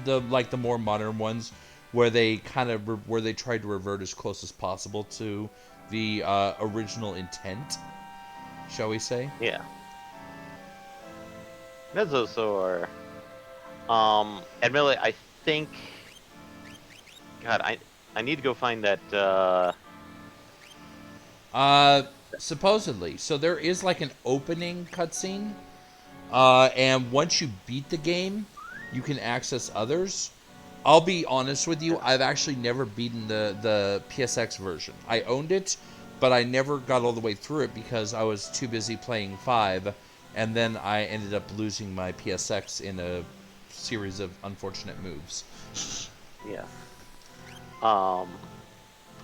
[SPEAKER 1] the like the more modern ones where they kind of where they tried to revert as close as possible to the original intent, shall we say?
[SPEAKER 2] Yeah. Mesosaur. Admittedly, I think. God, I need to go find that.
[SPEAKER 1] Supposedly. So there is like an opening cutscene, and once you beat the game, you can access others. I'll be honest with you, I've actually never beaten the PSX version. I owned it, but I never got all the way through it because I was too busy playing 5, and then I ended up losing my PSX in a series of unfortunate moves.
[SPEAKER 2] Yeah.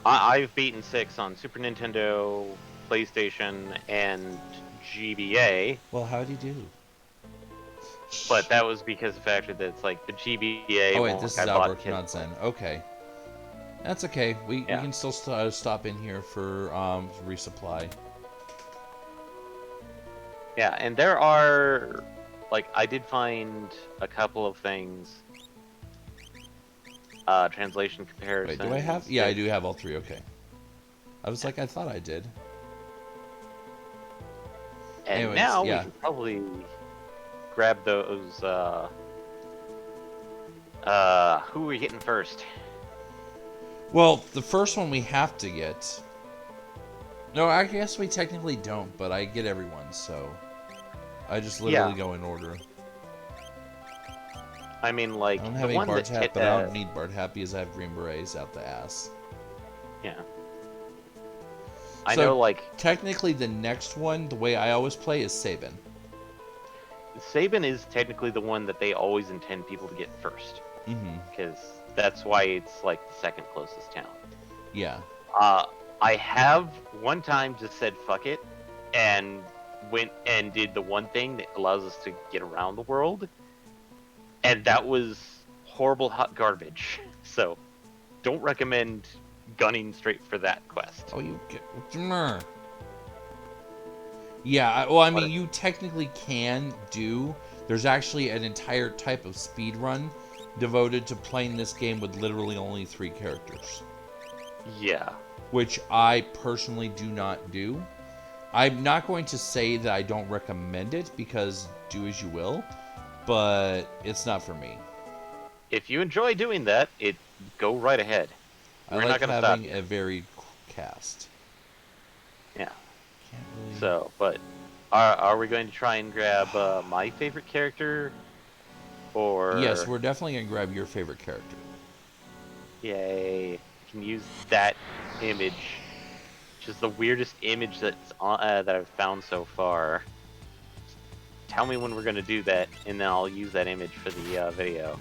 [SPEAKER 2] I've beaten 6 on Super Nintendo, PlayStation, and GBA.
[SPEAKER 1] Well, how'd you do?
[SPEAKER 2] But that was because of the fact that it's like the GBA.
[SPEAKER 1] Oh wait, this is Albert,
[SPEAKER 2] Kid.
[SPEAKER 1] not Zen. Okay. That's okay. We can still stop in here for resupply.
[SPEAKER 2] Yeah, and there are, like, I did find a couple of things. Translation comparison.
[SPEAKER 1] Wait, do I have? Yeah, I do have all 3. Okay. I was like, I thought I did.
[SPEAKER 2] And
[SPEAKER 1] anyways,
[SPEAKER 2] now
[SPEAKER 1] yeah.
[SPEAKER 2] we can probably grab those. Who are we getting first?
[SPEAKER 1] Well, the first one we have to get. No, I guess we technically don't, but I get everyone, so I just literally go in order.
[SPEAKER 2] I mean, like,
[SPEAKER 1] I don't have
[SPEAKER 2] the
[SPEAKER 1] any
[SPEAKER 2] one
[SPEAKER 1] Bart
[SPEAKER 2] that
[SPEAKER 1] hat, but I don't need Bart hat because I have Green Berets out the ass.
[SPEAKER 2] Yeah. I
[SPEAKER 1] So,
[SPEAKER 2] know, like,
[SPEAKER 1] technically the next one, the way I always play, is Sabin.
[SPEAKER 2] Sabin is technically the one that they always intend people to get first.
[SPEAKER 1] Mm-hmm.
[SPEAKER 2] Because that's why it's, like, the second closest town.
[SPEAKER 1] Yeah.
[SPEAKER 2] I have one time just said fuck it, and went and did the one thing that allows us to get around the world, and that was horrible hot garbage. So, don't recommend gunning straight for that quest.
[SPEAKER 1] Oh, you get. Yeah, well, I mean,
[SPEAKER 2] What?
[SPEAKER 1] you technically can do. There's actually an entire type of speed run devoted to playing this game with literally only 3 characters,
[SPEAKER 2] Yeah.
[SPEAKER 1] which I personally do not do. I'm not going to say that I don't recommend it because do as you will, but it's not for me.
[SPEAKER 2] If you enjoy doing that, go right ahead.
[SPEAKER 1] I
[SPEAKER 2] We're
[SPEAKER 1] like
[SPEAKER 2] not going to stop
[SPEAKER 1] having
[SPEAKER 2] you.
[SPEAKER 1] a varied cast.
[SPEAKER 2] Yeah.
[SPEAKER 1] Can't really...
[SPEAKER 2] So, but are we going to try and grab my favorite character, or
[SPEAKER 1] Yes, we're definitely going to grab your favorite character.
[SPEAKER 2] yay? Can use that image, which is the weirdest image that's that I've found so far. Tell me when we're going to do that, and then I'll use that image for the video.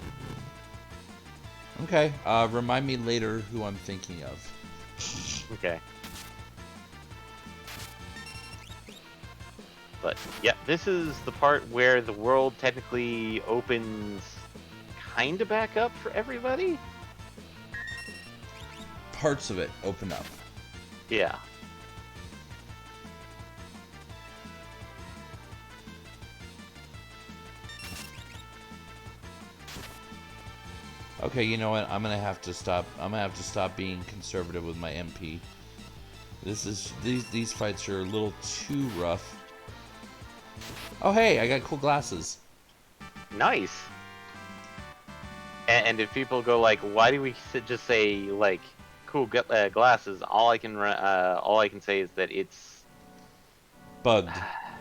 [SPEAKER 1] Okay, remind me later who I'm thinking of.
[SPEAKER 2] Okay. But yeah, this is the part where the world technically opens kind of back up for everybody.
[SPEAKER 1] Parts of it open up.
[SPEAKER 2] Yeah.
[SPEAKER 1] Okay, you know what? I'm gonna have to stop. I'm gonna have to stop being conservative with my MP. These fights are a little too rough. Oh hey, I got cool glasses.
[SPEAKER 2] Nice. And if people go like, why do we just say like cool glasses? All I can say is that it's
[SPEAKER 1] Bugged.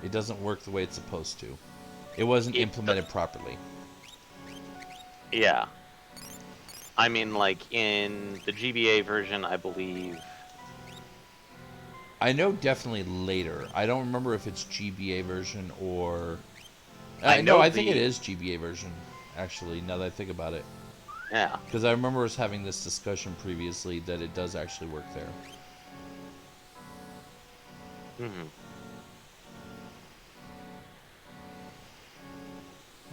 [SPEAKER 1] It doesn't work the way it's supposed to. It wasn't implemented properly.
[SPEAKER 2] Yeah. I mean, like in the GBA version, I believe.
[SPEAKER 1] I know definitely later. I don't remember if it's GBA version or.
[SPEAKER 2] I know
[SPEAKER 1] I think it is GBA version. Actually, now that I think about it.
[SPEAKER 2] Yeah.
[SPEAKER 1] Because I remember us having this discussion previously that it does actually work there.
[SPEAKER 2] Mm-hmm.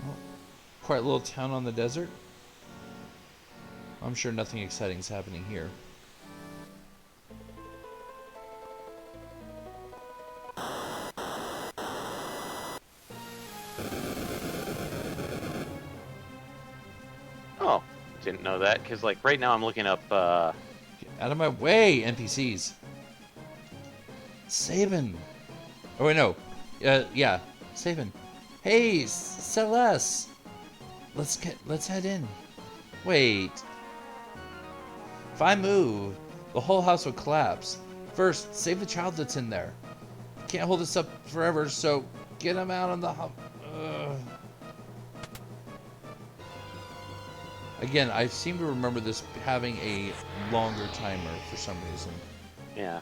[SPEAKER 1] Well, quite a little town on the desert. I'm sure nothing exciting is happening here.
[SPEAKER 2] Oh, didn't know that because like right now I'm looking up.
[SPEAKER 1] Get out of my way, NPCs. Sabin. Oh wait, no. Yeah, Sabin. Hey, Celeste. Let's head in. Wait. If I move, the whole house will collapse. First, save the child that's in there. Can't hold this up forever, so get him out on the house. Again, I seem to remember this having a longer timer for some reason.
[SPEAKER 2] Yeah.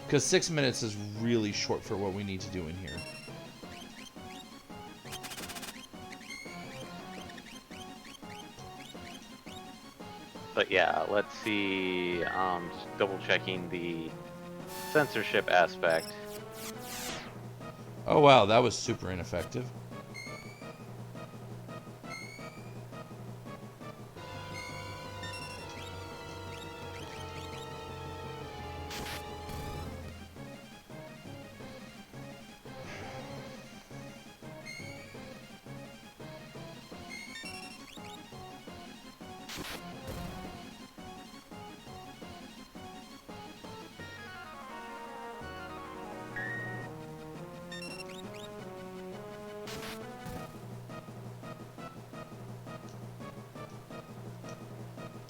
[SPEAKER 1] Because 6 minutes is really short for what we need to do in here.
[SPEAKER 2] But yeah, let's see. Just double checking the censorship aspect.
[SPEAKER 1] Oh wow, that was super ineffective.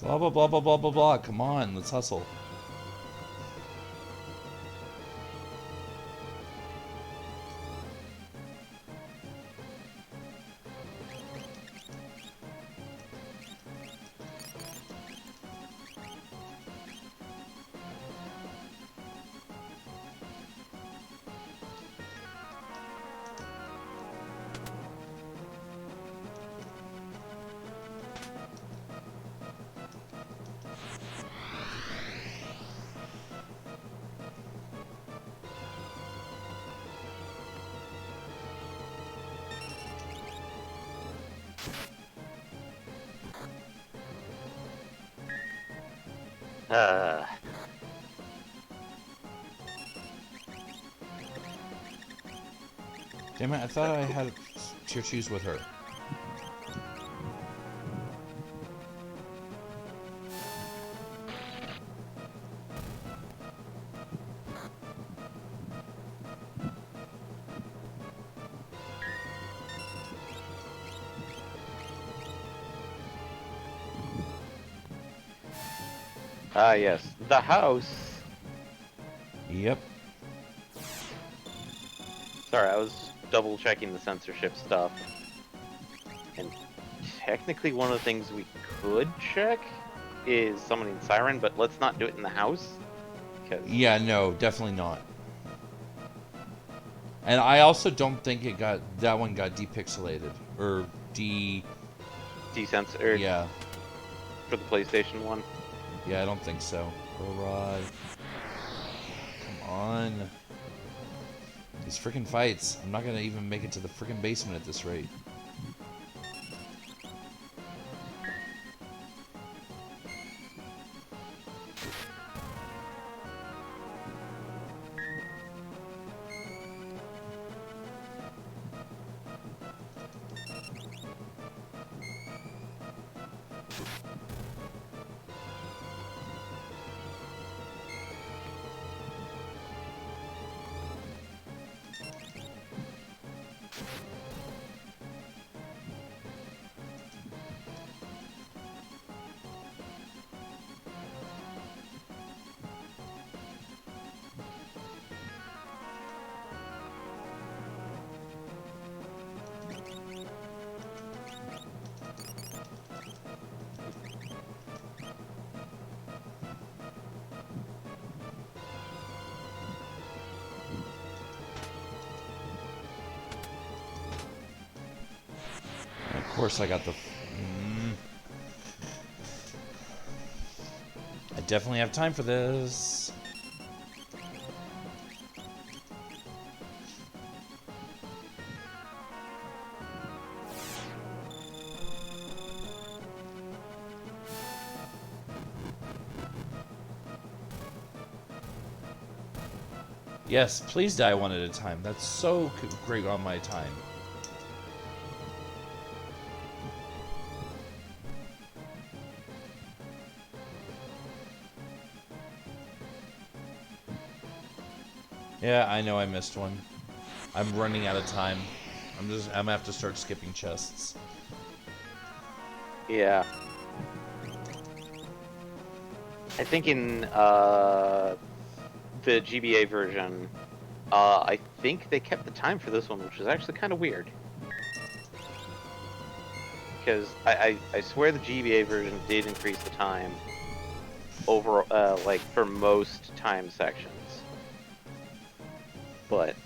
[SPEAKER 1] Blah blah blah blah blah blah blah. Come on, let's hustle. Damn it, I thought I had tier 2s with her.
[SPEAKER 2] Ah, yes. The house.
[SPEAKER 1] Yep.
[SPEAKER 2] Sorry, I was just double checking the censorship stuff. And technically one of the things we could check is summoning Siren, but let's not do it in the house.
[SPEAKER 1] Yeah, no, definitely not. And I also don't think that one got depixelated. Or
[SPEAKER 2] Decensored.
[SPEAKER 1] Yeah.
[SPEAKER 2] For the PlayStation one.
[SPEAKER 1] Yeah, I don't think so. Rod. Come on. These freaking fights. I'm not gonna even make it to the freaking basement at this rate. Of course I got the... I definitely have time for this. Yes, please die one at a time. That's so great on my time. Yeah, I know I missed one. I'm running out of time. I'm gonna have to start skipping chests.
[SPEAKER 2] Yeah. I think in the GBA version, I think they kept the time for this one, which is actually kind of weird. Because I swear the GBA version did increase the time over, like, for most time sections. But...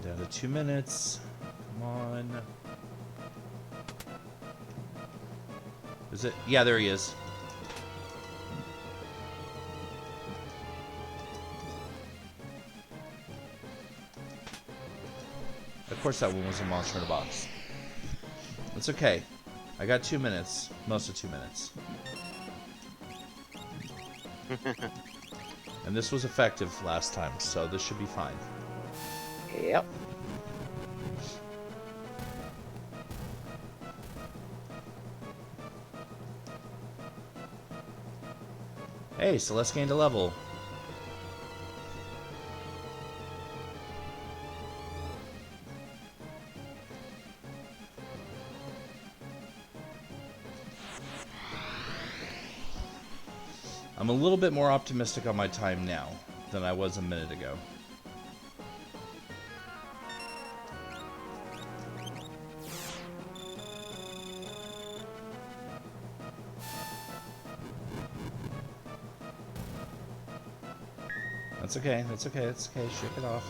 [SPEAKER 1] Down to 2 minutes. Come on. Is it? Yeah, there he is. Of course that one was a monster in a box. It's okay. I got 2 minutes. Most of 2 minutes. And this was effective last time, so this should be fine.
[SPEAKER 2] Yep.
[SPEAKER 1] Hey, Celeste gained a level. I'm a little bit more optimistic on my time now than I was a minute ago. That's okay, that's okay, that's okay, shake it off.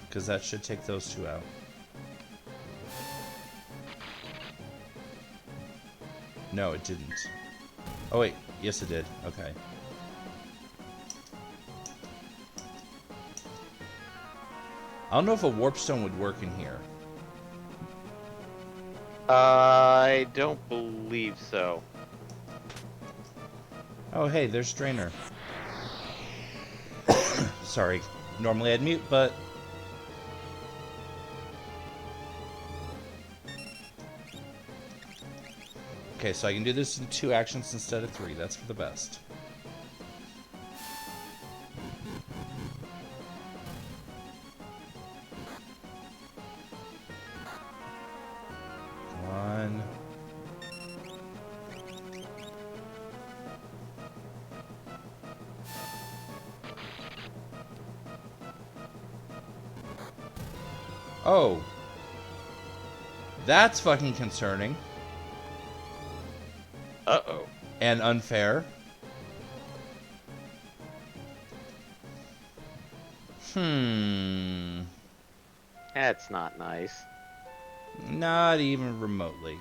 [SPEAKER 1] Because that should take those two out. No, it didn't. Oh, wait. Yes, it did. Okay. I don't know if a warp stone would work in here.
[SPEAKER 2] I don't believe so.
[SPEAKER 1] Oh, hey, there's Strainer. Sorry. Normally I'd mute, but... Okay, so I can do this in 2 actions instead of 3. That's for the best. One. Oh. That's fucking concerning.
[SPEAKER 2] Uh-oh.
[SPEAKER 1] And unfair.
[SPEAKER 2] That's not nice.
[SPEAKER 1] Not even remotely.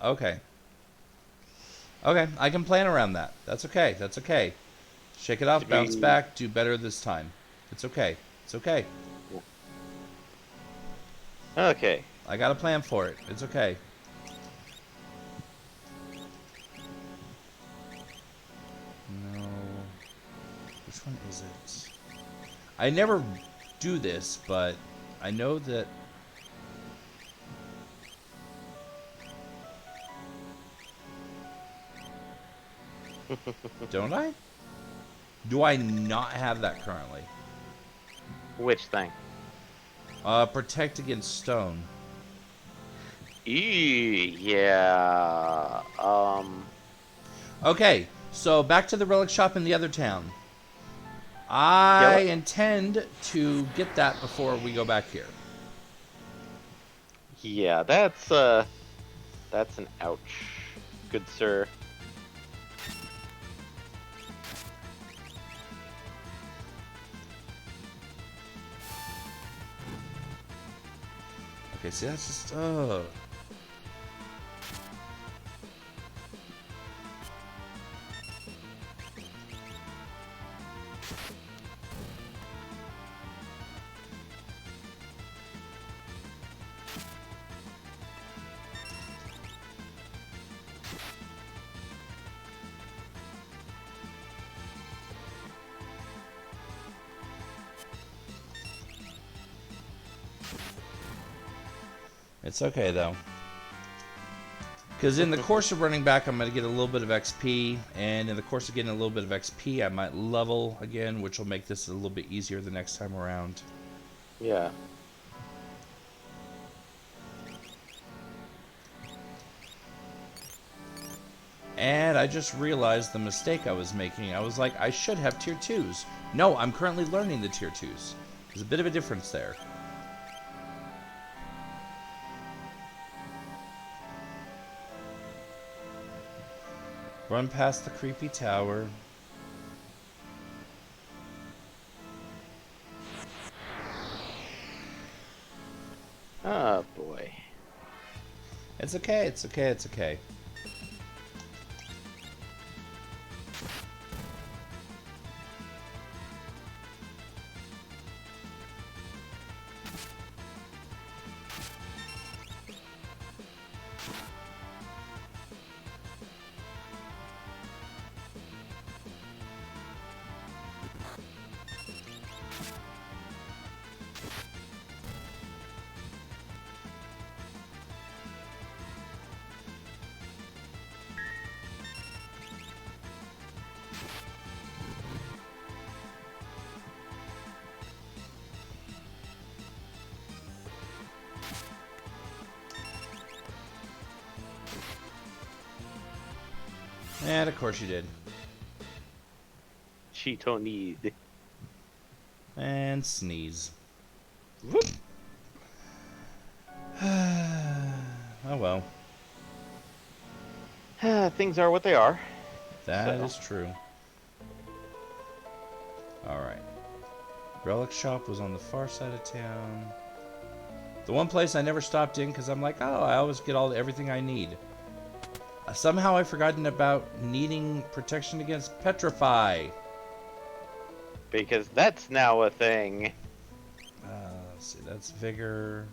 [SPEAKER 1] Okay. Okay, I can plan around that. That's okay. That's okay. Shake it off, bounce back, do better this time. It's okay. It's okay.
[SPEAKER 2] Okay.
[SPEAKER 1] I got a plan for it. It's okay. No. Which one is it? I never do this, but I know that... Don't I? Do I not have that currently?
[SPEAKER 2] Which thing?
[SPEAKER 1] Protect against stone.
[SPEAKER 2] Yeah.
[SPEAKER 1] Okay, so back to the relic shop in the other town. I intend to get that before we go back here.
[SPEAKER 2] Yeah, that's an ouch. Good sir.
[SPEAKER 1] Okay, see, that's just, It's okay, though. Because in the course of running back, I'm going to get a little bit of XP, and in the course of getting a little bit of XP, I might level again, which will make this a little bit easier the next time around.
[SPEAKER 2] Yeah.
[SPEAKER 1] And I just realized the mistake I was making. I was like, I should have tier 2s. No, I'm currently learning the tier 2s. There's a bit of a difference there. Run past the creepy tower.
[SPEAKER 2] Oh boy.
[SPEAKER 1] It's okay, it's okay, it's okay. And of course you did.
[SPEAKER 2] Cheeto need.
[SPEAKER 1] And sneeze.
[SPEAKER 2] Whoop.
[SPEAKER 1] Oh well.
[SPEAKER 2] Things are what they are.
[SPEAKER 1] That is true. Alright. Relic shop was on the far side of town. The one place I never stopped in because I'm like, oh, I always get everything I need. Somehow I've forgotten about needing protection against petrify.
[SPEAKER 2] Because that's now a thing.
[SPEAKER 1] Let's see, that's vigor.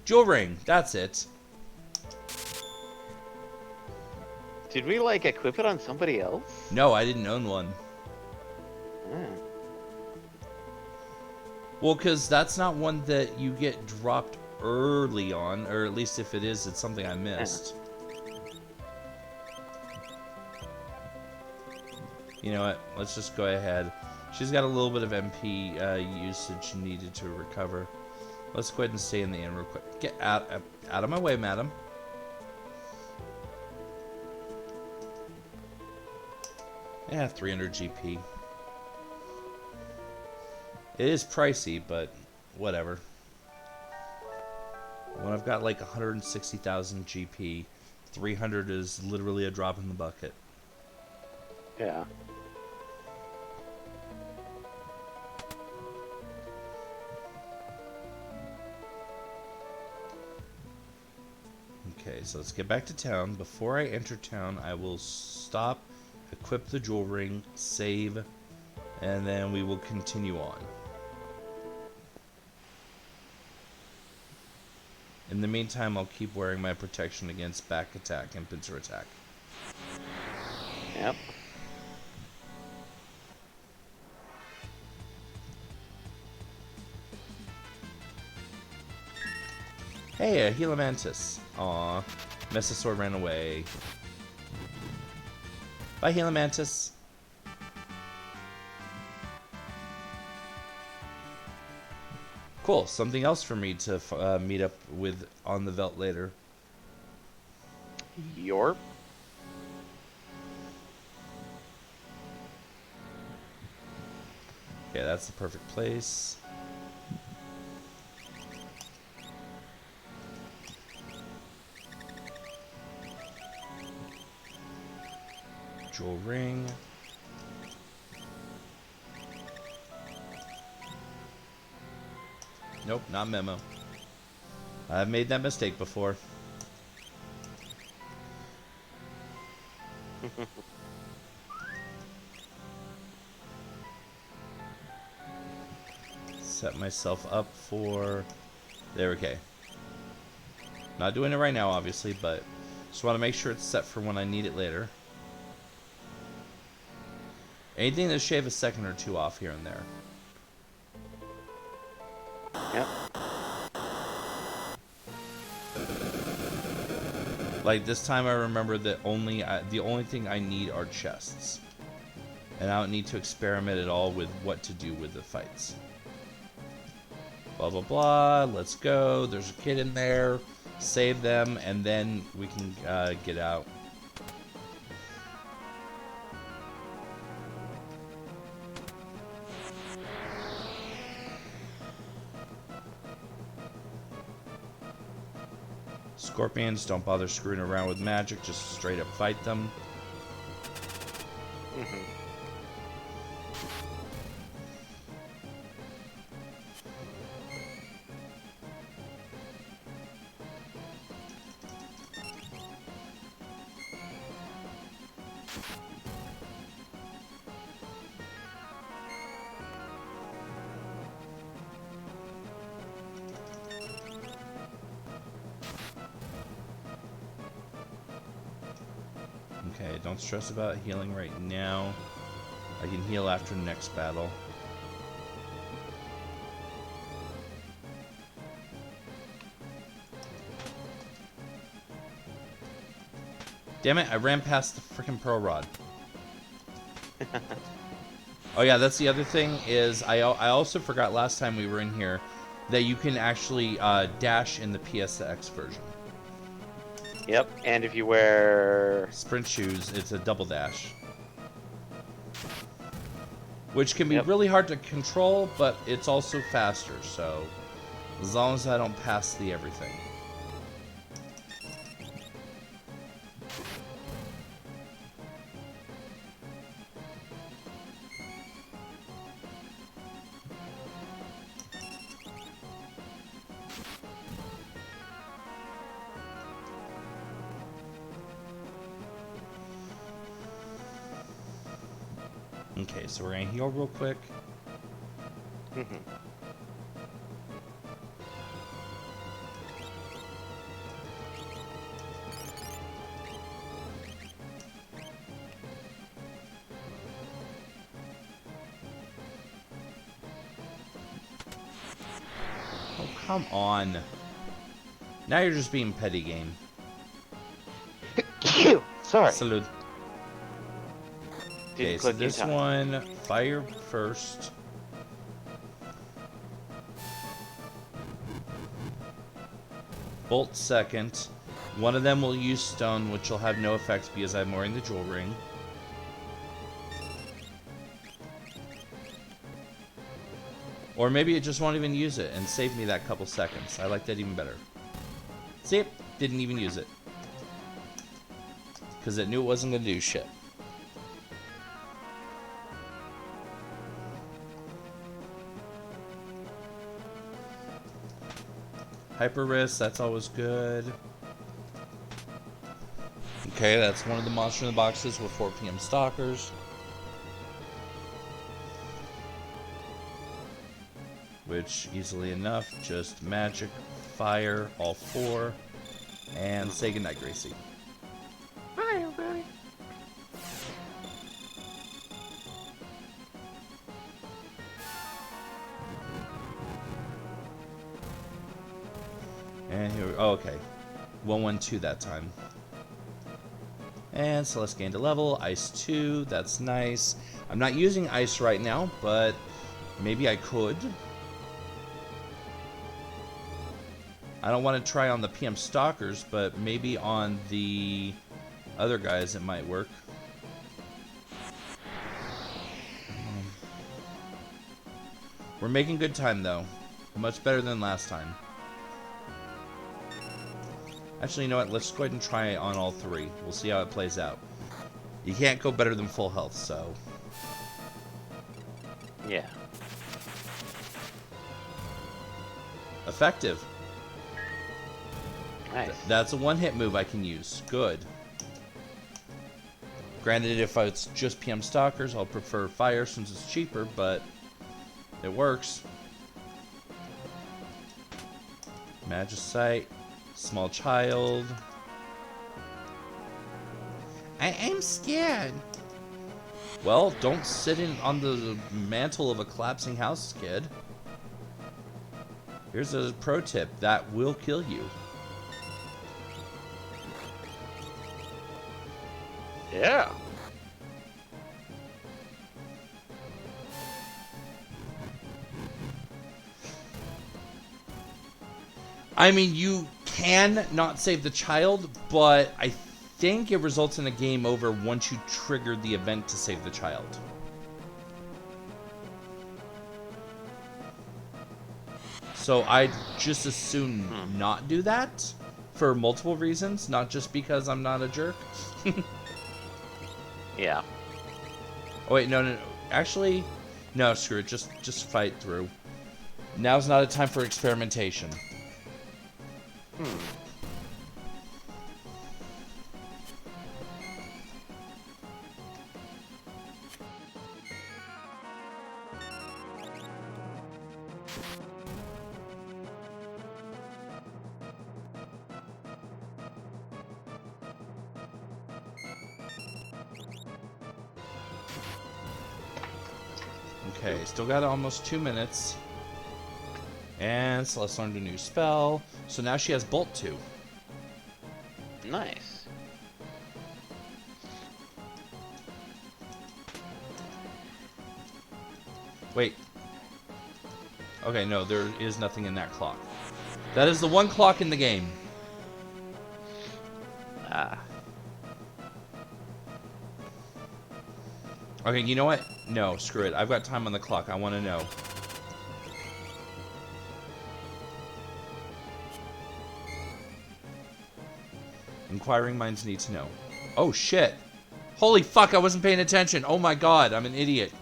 [SPEAKER 1] Jewel ring, that's it.
[SPEAKER 2] Did we, like, equip it on somebody else?
[SPEAKER 1] No, I didn't own one.
[SPEAKER 2] Hmm.
[SPEAKER 1] Well, because that's not one that you get dropped early on, or at least if it is, it's something I missed. You know what? Let's just go ahead. She's got a little bit of MP usage needed to recover. Let's go ahead and stay in the inn real quick. Get out of my way, madam. Yeah, 300 GP. It is pricey, but whatever. When I've got like 160,000 GP, 300 is literally a drop in the bucket.
[SPEAKER 2] Yeah.
[SPEAKER 1] Okay, so let's get back to town. Before I enter town, I will stop, equip the jewel ring, save, and then we will continue on. In the meantime, I'll keep wearing my protection against back attack and pincer attack.
[SPEAKER 2] Yep.
[SPEAKER 1] Hey, a Helamantis. Aw, Mesosaur ran away. Bye, Helamantis. Cool, something else for me to meet up with on the Veldt later.
[SPEAKER 2] Yorp.
[SPEAKER 1] Okay, that's the perfect place. Jewel ring. Nope, not memo. I've made that mistake before. Set myself up for... There, okay. Not doing it right now, obviously, but just want to make sure it's set for when I need it later. Anything to shave a second or two off here and there.
[SPEAKER 2] Yep.
[SPEAKER 1] Like this time I remember that the only thing I need are chests. And I don't need to experiment at all with what to do with the fights. Blah blah blah, let's go. There's a kid in there. Save them and then we can get out. Scorpions, don't bother screwing around with magic, just straight up fight them. Okay, don't stress about healing right now. I can heal after next battle. Damn it, I ran past the freaking Pearl Rod. Oh yeah, that's the other thing is I also forgot last time we were in here that you can actually dash in the PSX version.
[SPEAKER 2] Yep, and if you wear...
[SPEAKER 1] Sprint shoes, it's a double dash. Which can be really hard to control, but it's also faster, so... As long as I don't pass the everything. Okay, so we're gonna heal real quick.
[SPEAKER 2] Mhm.
[SPEAKER 1] Oh, come on. Now you're just being petty, game.
[SPEAKER 2] Sorry.
[SPEAKER 1] Salute. Okay,
[SPEAKER 2] Didn't
[SPEAKER 1] so
[SPEAKER 2] click in
[SPEAKER 1] this
[SPEAKER 2] time.
[SPEAKER 1] one, fire first. Bolt second. One of them will use stone, which will have no effect because I'm wearing the jewel ring. Or maybe it just won't even use it and save me that couple seconds. I like that even better. See? Didn't even use it. Because it knew it wasn't going to do shit. Hyper wrist, that's always good. Okay, that's one of the monster in the boxes with 4 PM stalkers. Which, easily enough, just magic, fire, all 4. And say goodnight, Gracie.
[SPEAKER 2] Bye, everybody.
[SPEAKER 1] And here we oh, okay. 112 that time. And Celeste gained a level. Ice 2, that's nice. I'm not using ice right now, but maybe I could. I don't want to try on the PM Stalkers, but maybe on the other guys it might work. We're making good time, though. Much better than last time. Actually, you know what? Let's go ahead and try it on all 3. We'll see how it plays out. You can't go better than full health, so...
[SPEAKER 2] Yeah.
[SPEAKER 1] Effective.
[SPEAKER 2] Nice.
[SPEAKER 1] That's a one-hit move I can use. Good. Granted, if it's just PM Stalkers, I'll prefer fire since it's cheaper, but it works. Magicite. Small child. I'm scared. Well, don't sit on the mantle of a collapsing house, kid. Here's a pro tip. That will kill you.
[SPEAKER 2] Yeah.
[SPEAKER 1] I mean, you can not save the child, but I think it results in a game over once you trigger the event to save the child. So I'd just as soon not do that for multiple reasons, not just because I'm not a jerk.
[SPEAKER 2] Yeah.
[SPEAKER 1] Oh wait, no. Actually, no, screw it. Just fight through. Now's not a time for experimentation. Okay, still got almost 2 minutes. And Celeste learned a new spell. So now she has Bolt 2.
[SPEAKER 2] Nice.
[SPEAKER 1] Wait. Okay, no, there is nothing in that clock. That is the one clock in the game.
[SPEAKER 2] Ah.
[SPEAKER 1] Okay, you know what? No, screw it. I've got time on the clock. I want to know. Inquiring minds need to know. Oh, shit. Holy fuck, I wasn't paying attention. Oh my god, I'm an idiot.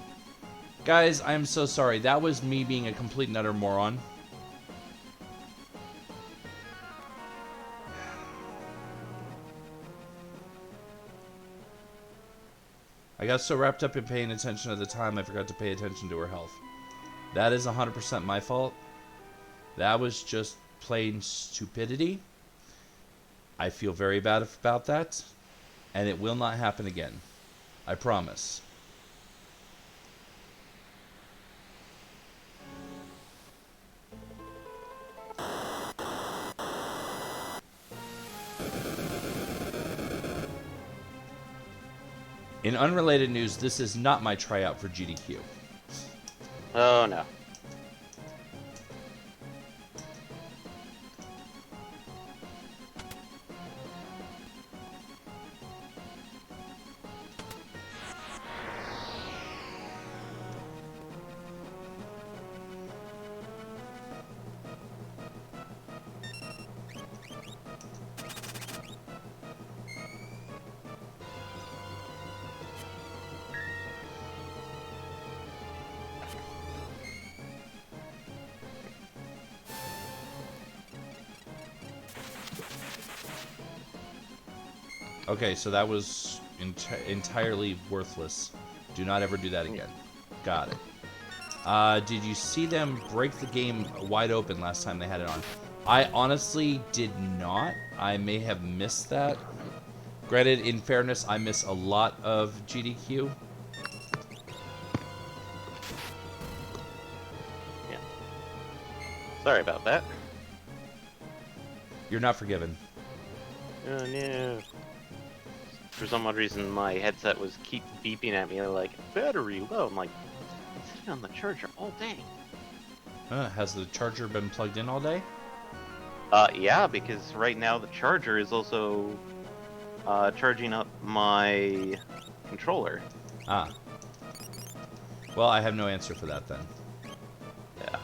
[SPEAKER 1] Guys, I am so sorry. That was me being a complete and utter moron. I got so wrapped up in paying attention at the time, I forgot to pay attention to her health. That is 100% my fault. That was just plain stupidity. I feel very bad about that, and it will not happen again. I promise. In unrelated news, this is not my tryout for GDQ.
[SPEAKER 2] Oh no.
[SPEAKER 1] Okay, so that was entirely worthless. Do not ever do that again. Got it. Did you see them break the game wide open last time they had it on? I honestly did not. I may have missed that. Granted, in fairness, I miss a lot of GDQ.
[SPEAKER 2] Yeah. Sorry about that.
[SPEAKER 1] You're not forgiven.
[SPEAKER 2] Oh no. For some odd reason, my headset was keep beeping at me like, battery low. I'm like, it's sitting on the charger all day.
[SPEAKER 1] Has the charger been plugged in all day?
[SPEAKER 2] Yeah, because right now the charger is also charging up my controller.
[SPEAKER 1] Ah. Well, I have no answer for that then.
[SPEAKER 2] Yeah.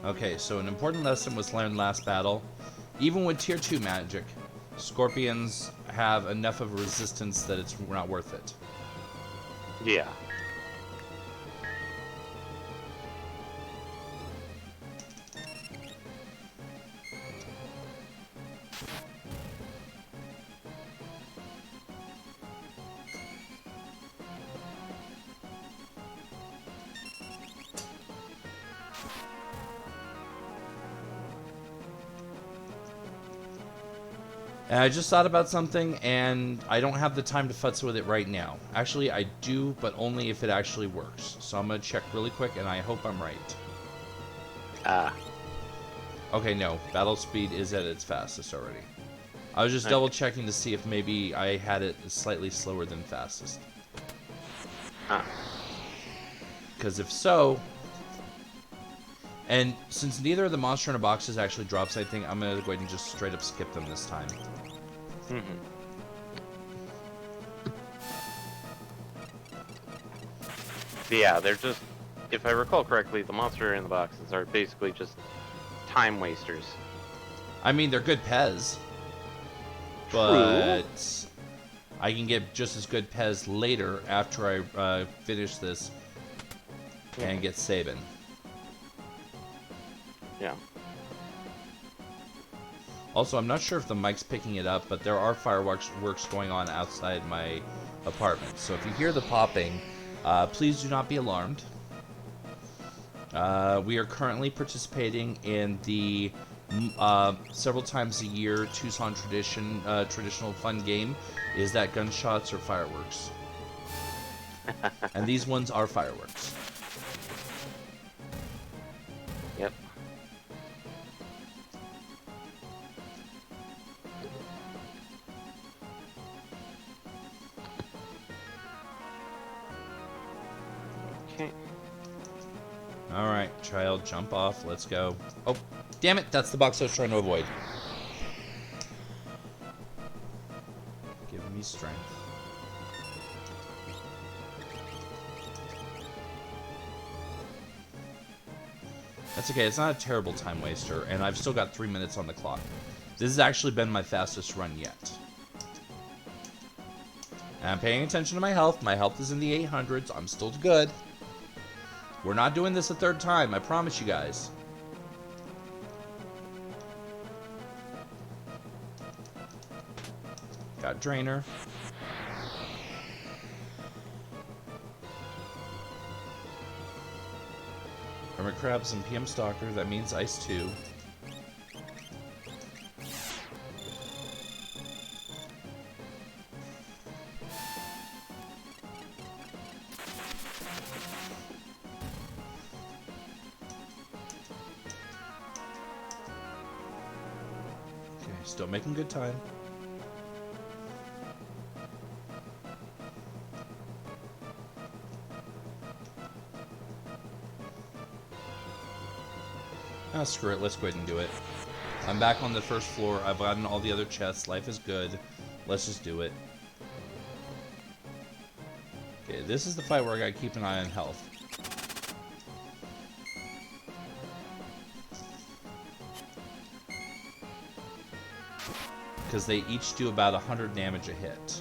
[SPEAKER 1] Okay, so an important lesson was learned last battle. Even with tier 2 magic, scorpions have enough of a resistance that it's not worth it.
[SPEAKER 2] Yeah.
[SPEAKER 1] And I just thought about something, and I don't have the time to futz with it right now. Actually, I do, but only if it actually works. So I'm going to check really quick, and I hope I'm right.
[SPEAKER 2] Ah.
[SPEAKER 1] Okay, no. Battle speed is at its fastest already. I was just double checking to see if maybe I had it slightly slower than fastest.
[SPEAKER 2] Huh.
[SPEAKER 1] Because if so... And since neither of the monster in a boxes actually drops anything, I'm going to go ahead and just straight up skip them this time.
[SPEAKER 2] Mm-hmm. Yeah, they're just, if I recall correctly, the monster in the boxes are basically just time wasters.
[SPEAKER 1] I mean, they're good Pez. But I can get just as good Pez later after I finish this and get Sabin.
[SPEAKER 2] Yeah.
[SPEAKER 1] Also, I'm not sure if the mic's picking it up, but there are fireworks going on outside my apartment. So if you hear the popping, please do not be alarmed. We are currently participating in the several times a year Tucson traditional fun game. Is that gunshots or fireworks? And these ones are fireworks.
[SPEAKER 2] Yep. Okay.
[SPEAKER 1] Alright, child, jump off. Let's go. Oh, damn it. That's the box I was trying to avoid. Give me strength. That's okay, it's not a terrible time waster, and I've still got 3 minutes on the clock. This has actually been my fastest run yet. And I'm paying attention to my health. My health is in the 800s. I'm still good. We're not doing this a third time, I promise you guys. Got Drainer. Hermit Crabs and PM Stalker, that means Ice 2. Okay, still making good time. Ah, screw it. Let's go ahead and do it. I'm back on the first floor. I've gotten all the other chests. Life is good. Let's just do it. Okay, this is the fight where I gotta keep an eye on health. Because they each do about 100 damage a hit.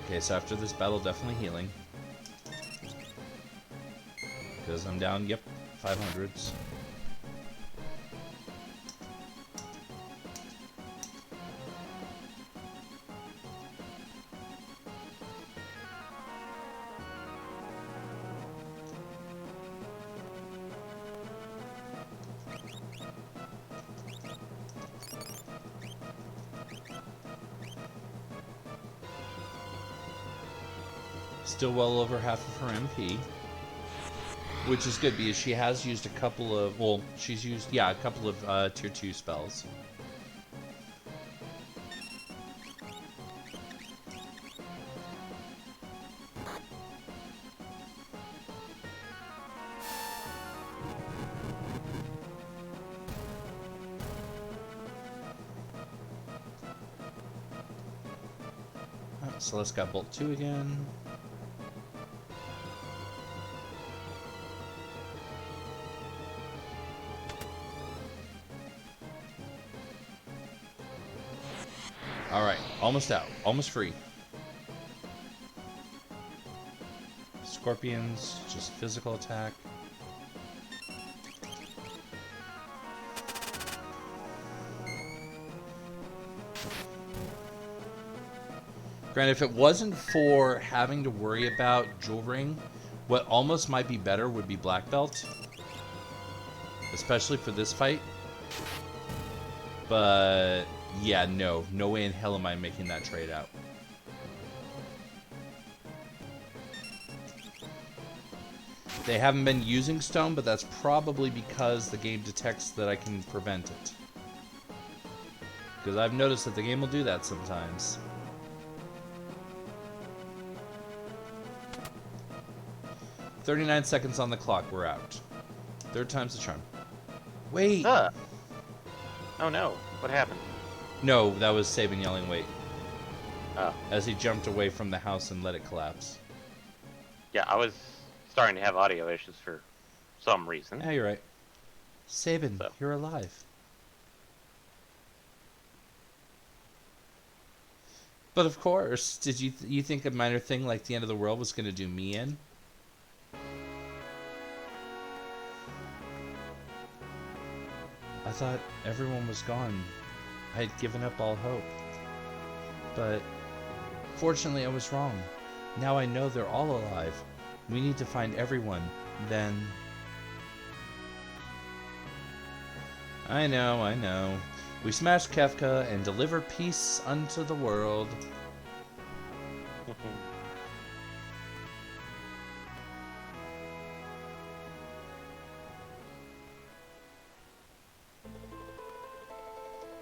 [SPEAKER 1] Okay, so after this battle, definitely healing. Because I'm down, yep, 500s. Still well over half of her MP. Which is good because she has used a couple of, well, she's used, yeah, a couple of tier 2 spells. Alright, Celeste got Bolt 2 again. Alright, almost out. Almost free. Scorpions, just physical attack. Granted, if it wasn't for having to worry about jewel ring, what almost might be better would be black belt. Especially for this fight. But yeah, no way in hell am I making that trade out. They haven't been using stone, but that's probably because the game detects that I can prevent it. Because I've noticed that the game will do that sometimes. "39 seconds on the clock, we're out. Third time's the charm." Wait!
[SPEAKER 2] Oh no, what happened?
[SPEAKER 1] No, that was Sabin yelling wait.
[SPEAKER 2] Oh.
[SPEAKER 1] As he jumped away from the house and let it collapse.
[SPEAKER 2] Yeah, I was starting to have audio issues for some reason.
[SPEAKER 1] Yeah, you're right. Sabin,
[SPEAKER 2] So.
[SPEAKER 1] you're alive. But of course, did you think a minor thing like the end of the world was going to do me in? I thought everyone was gone. I had given up all hope. But fortunately I was wrong. Now I know they're all alive. We need to find everyone. Then... I know. We smash Kefka and deliver peace unto the world.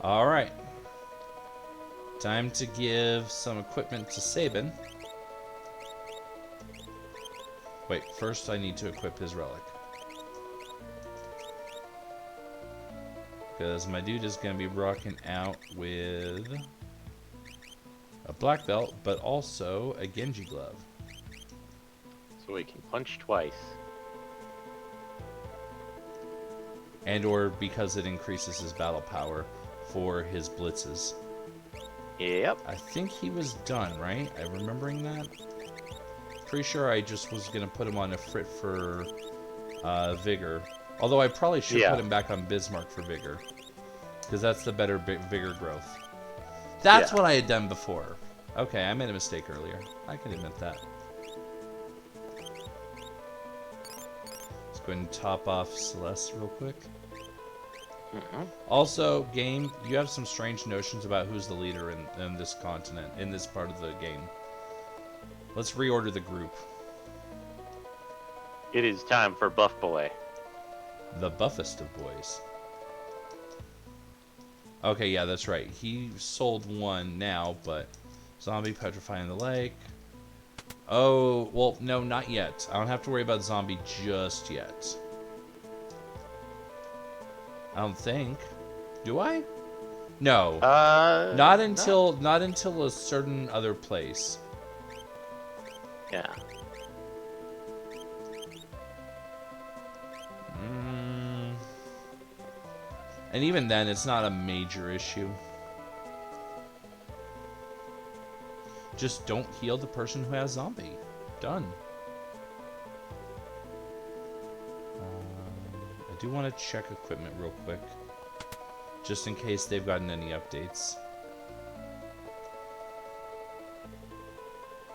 [SPEAKER 1] Alright. Time to give some equipment to Sabin. Wait, first I need to equip his relic. Because my dude is going to be rocking out with a black belt, but also a Genji glove.
[SPEAKER 2] So he can punch twice.
[SPEAKER 1] And or because it increases his battle power for his blitzes.
[SPEAKER 2] Yep.
[SPEAKER 1] I think he was done, right? I'm remembering that. Pretty sure I just was going to put him on a Frit for Vigor. Although I probably should put him back on Bismarck for Vigor. Because that's the better Vigor growth. That's what I had done before. Okay, I made a mistake earlier. I can admit that. Let's go ahead and top off Celeste real quick. Also, game, you have some strange notions about who's the leader in this continent, in this part of the game. Let's reorder the group.
[SPEAKER 2] It is time for Buff Boy.
[SPEAKER 1] The buffest of boys. Okay, yeah, that's right. He sold one now, but zombie petrifying the lake. Oh, well, no, not yet. I don't have to worry about zombie just yet. I don't think. Do I? No. Not until a certain other place.
[SPEAKER 2] Yeah.
[SPEAKER 1] And even then, it's not a major issue. Just don't heal the person who has zombie. Done. I do want to check equipment real quick. Just in case they've gotten any updates.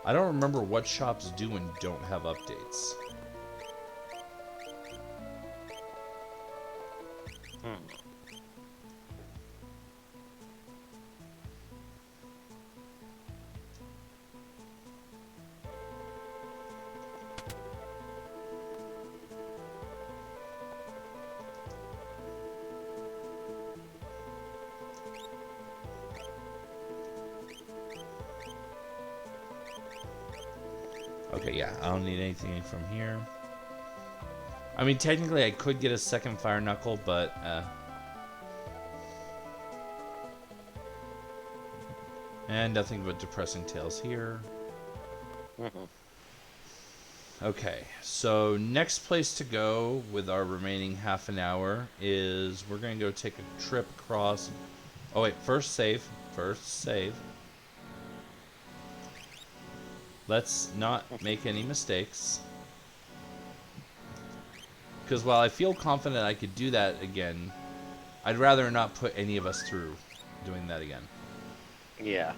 [SPEAKER 1] I don't remember what shops do and don't have updates. Okay, yeah, I don't need anything from here. I mean, technically I could get a second Fire Knuckle, but and nothing but depressing tales here. Okay, so next place to go with our remaining half an hour is we're going to go take a trip across. Oh wait, first save. Let's not make any mistakes. Because while I feel confident I could do that again, I'd rather not put any of us through doing that again.
[SPEAKER 2] Yeah.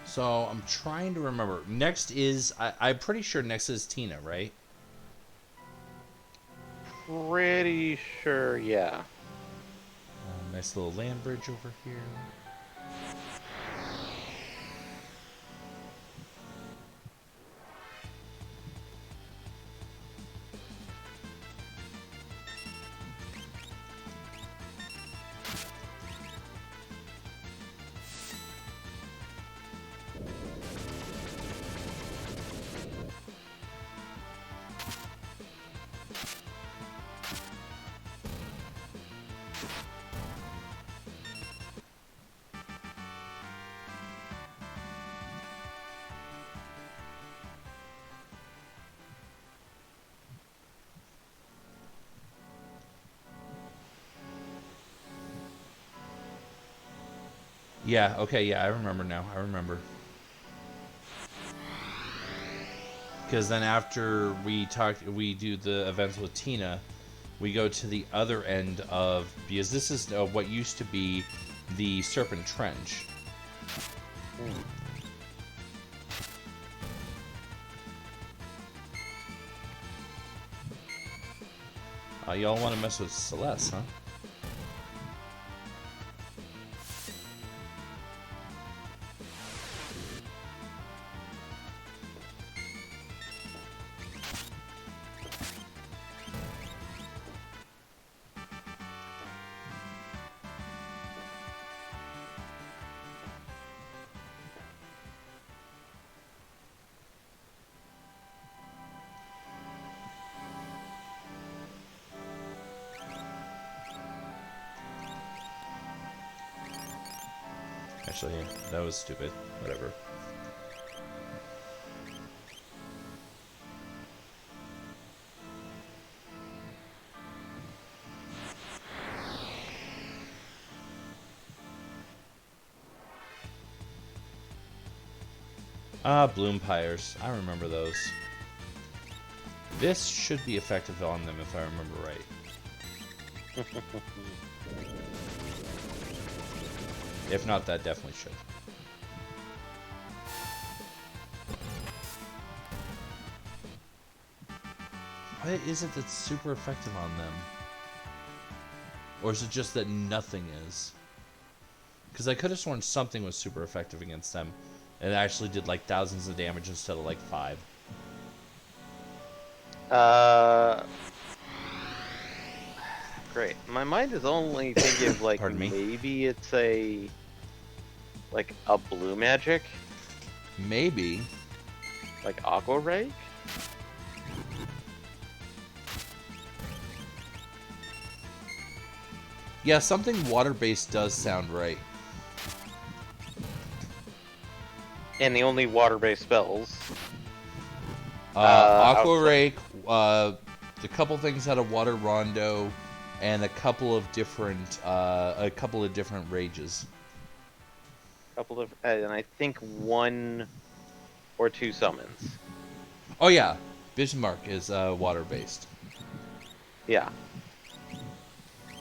[SPEAKER 1] So I'm trying to remember. Next is, I'm pretty sure next is Tina, right?
[SPEAKER 2] Pretty sure, yeah.
[SPEAKER 1] Nice little land bridge over here. Yeah, okay, yeah, I remember now. I remember. Because then after we do the events with Tina, we go to the other end of, because this is what used to be the Serpent Trench. Y'all want to mess with Celeste, huh? Actually, that was stupid. Whatever. Bloom pyres. I remember those. This should be effective on them if I remember right. If not, that definitely should. What is it that's super effective on them? Or is it just that nothing is? Because I could have sworn something was super effective against them. And it actually did like thousands of damage instead of like 5.
[SPEAKER 2] Great. My mind is only thinking of like
[SPEAKER 1] Pardon me?
[SPEAKER 2] maybe it's a blue magic,
[SPEAKER 1] Maybe.
[SPEAKER 2] like Aqua Rake.
[SPEAKER 1] Yeah, something water-based does sound right.
[SPEAKER 2] And the only water-based spells.
[SPEAKER 1] Aqua
[SPEAKER 2] outside-
[SPEAKER 1] Rake, a couple things out of Water Rondo, and a couple of different rages.
[SPEAKER 2] And I think 1 or 2 summons.
[SPEAKER 1] Oh yeah, Bismarck is water-based.
[SPEAKER 2] Yeah.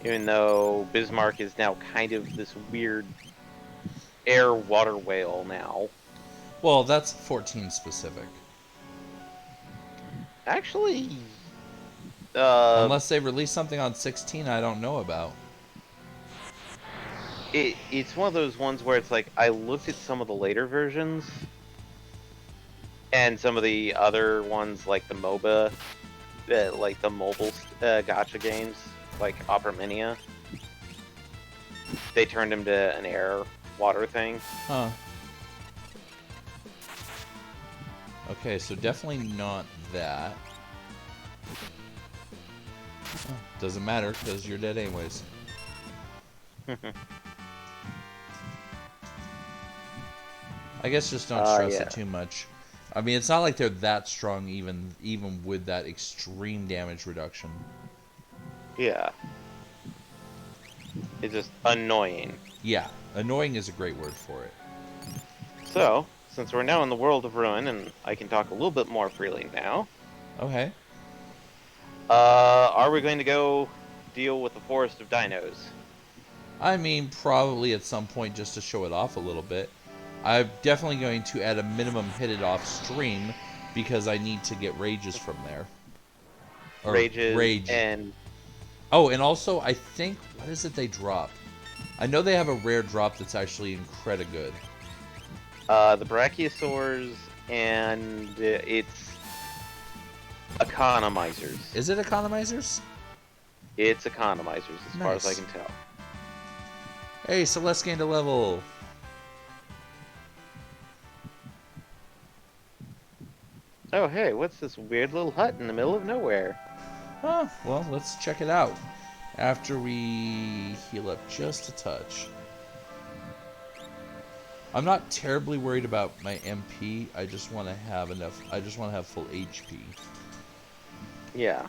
[SPEAKER 2] Even though Bismarck is now kind of this weird air water whale now.
[SPEAKER 1] Well, that's 14 specific.
[SPEAKER 2] Actually,
[SPEAKER 1] Unless they release something on 16 I don't know about.
[SPEAKER 2] it's one of those ones where it's like I looked at some of the later versions and some of the other ones like the MOBA, like the mobile gacha games, like Opera Minia. They turned him to an air water thing.
[SPEAKER 1] Huh. Okay, so definitely not that. Oh, doesn't matter, because you're dead anyways. I guess just don't stress
[SPEAKER 2] yeah.
[SPEAKER 1] it too much. I mean, it's not like they're that strong even with that extreme damage reduction.
[SPEAKER 2] Yeah. It's just annoying.
[SPEAKER 1] Yeah, annoying is a great word for it.
[SPEAKER 2] So, since we're now in the world of Ruin, and I can talk a little bit more freely now,
[SPEAKER 1] Okay.
[SPEAKER 2] are we going to go deal with the Forest of Dinos?
[SPEAKER 1] I mean, probably at some point just to show it off a little bit. I'm definitely going to, at a minimum, hit it off stream because I need to get rages from there. Or
[SPEAKER 2] Rages
[SPEAKER 1] rage.
[SPEAKER 2] and...
[SPEAKER 1] Oh, and also, I think, what is it they drop? I know they have a rare drop that's actually incredible good.
[SPEAKER 2] the Brachiosaurs, and it's Economizers.
[SPEAKER 1] Is it economizers?
[SPEAKER 2] It's Economizers, as far as I
[SPEAKER 1] Nice.
[SPEAKER 2] can tell.
[SPEAKER 1] Hey, Celeste gained a level.
[SPEAKER 2] Oh, hey, what's this weird little hut in the middle of nowhere?
[SPEAKER 1] Huh, well, let's check it out. After we heal up just a touch. I'm not terribly worried about my MP. I just want to have enough. I just want to have full HP.
[SPEAKER 2] Yeah.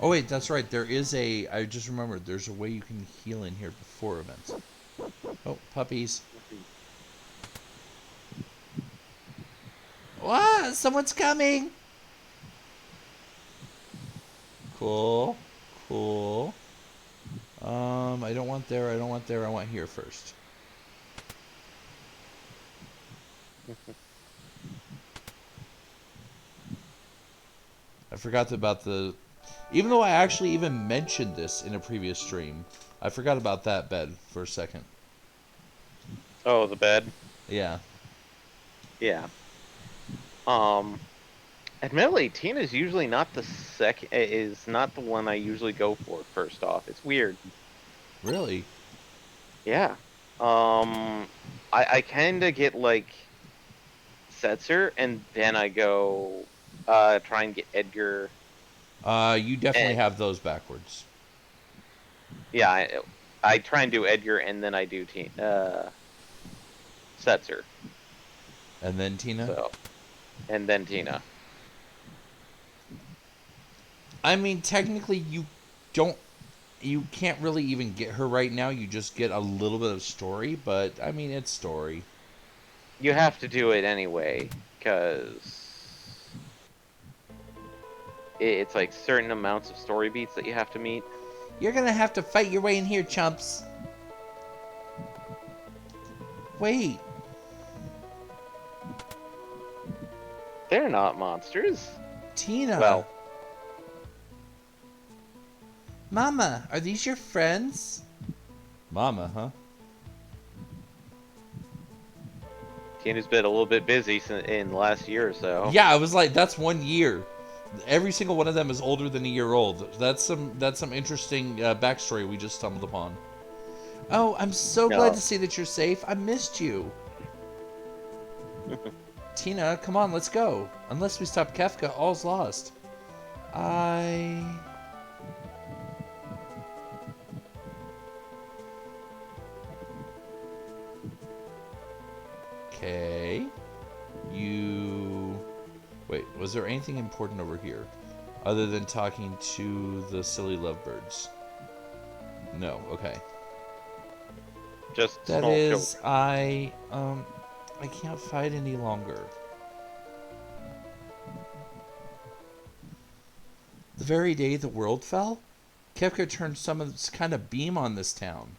[SPEAKER 1] Oh wait, that's right. There is a. I just remembered. There's a way you can heal in here before events. Oh, puppies. What? Someone's coming. Cool. Cool. I don't want there, I don't want there, I want here first. I forgot about the... Even though I actually even mentioned this in a previous stream, I forgot about that bed for a second.
[SPEAKER 2] Oh, the bed?
[SPEAKER 1] Yeah.
[SPEAKER 2] Yeah. Admittedly, Tina's usually not the is not the one I usually go for first off. It's weird.
[SPEAKER 1] Really?
[SPEAKER 2] Yeah. I kind of get like Setzer, and then I go try and get Edgar.
[SPEAKER 1] You definitely
[SPEAKER 2] And
[SPEAKER 1] have those backwards.
[SPEAKER 2] yeah, I try and do Edgar, and then I do Setzer.
[SPEAKER 1] And then Tina?
[SPEAKER 2] So, and then Tina.
[SPEAKER 1] I mean, technically, you can't really even get her right now. You just get a little bit of story, but I mean, it's story.
[SPEAKER 2] You have to do it anyway, because it's like certain amounts of story beats that you have to meet.
[SPEAKER 1] You're gonna have to fight your way in here, chumps. Wait.
[SPEAKER 2] They're not monsters.
[SPEAKER 1] Tina.
[SPEAKER 2] Well,
[SPEAKER 1] Mama, are these your friends? Mama, huh?
[SPEAKER 2] Tina's been a little bit busy in the last year or so.
[SPEAKER 1] Yeah, I was like, that's 1 year. Every single one of them is older than a year old. That's some interesting backstory we just stumbled upon. Oh, I'm so glad to see that you're safe. I missed you. Tina, come on, let's go. Unless we stop Kefka, all's lost. Okay. Wait, was there anything important over here? Other than talking to the silly lovebirds? No, okay.
[SPEAKER 2] Just
[SPEAKER 1] That
[SPEAKER 2] small
[SPEAKER 1] is,
[SPEAKER 2] children.
[SPEAKER 1] I can't fight any longer. The very day the world fell, Kefka turned some kind of beam on this town.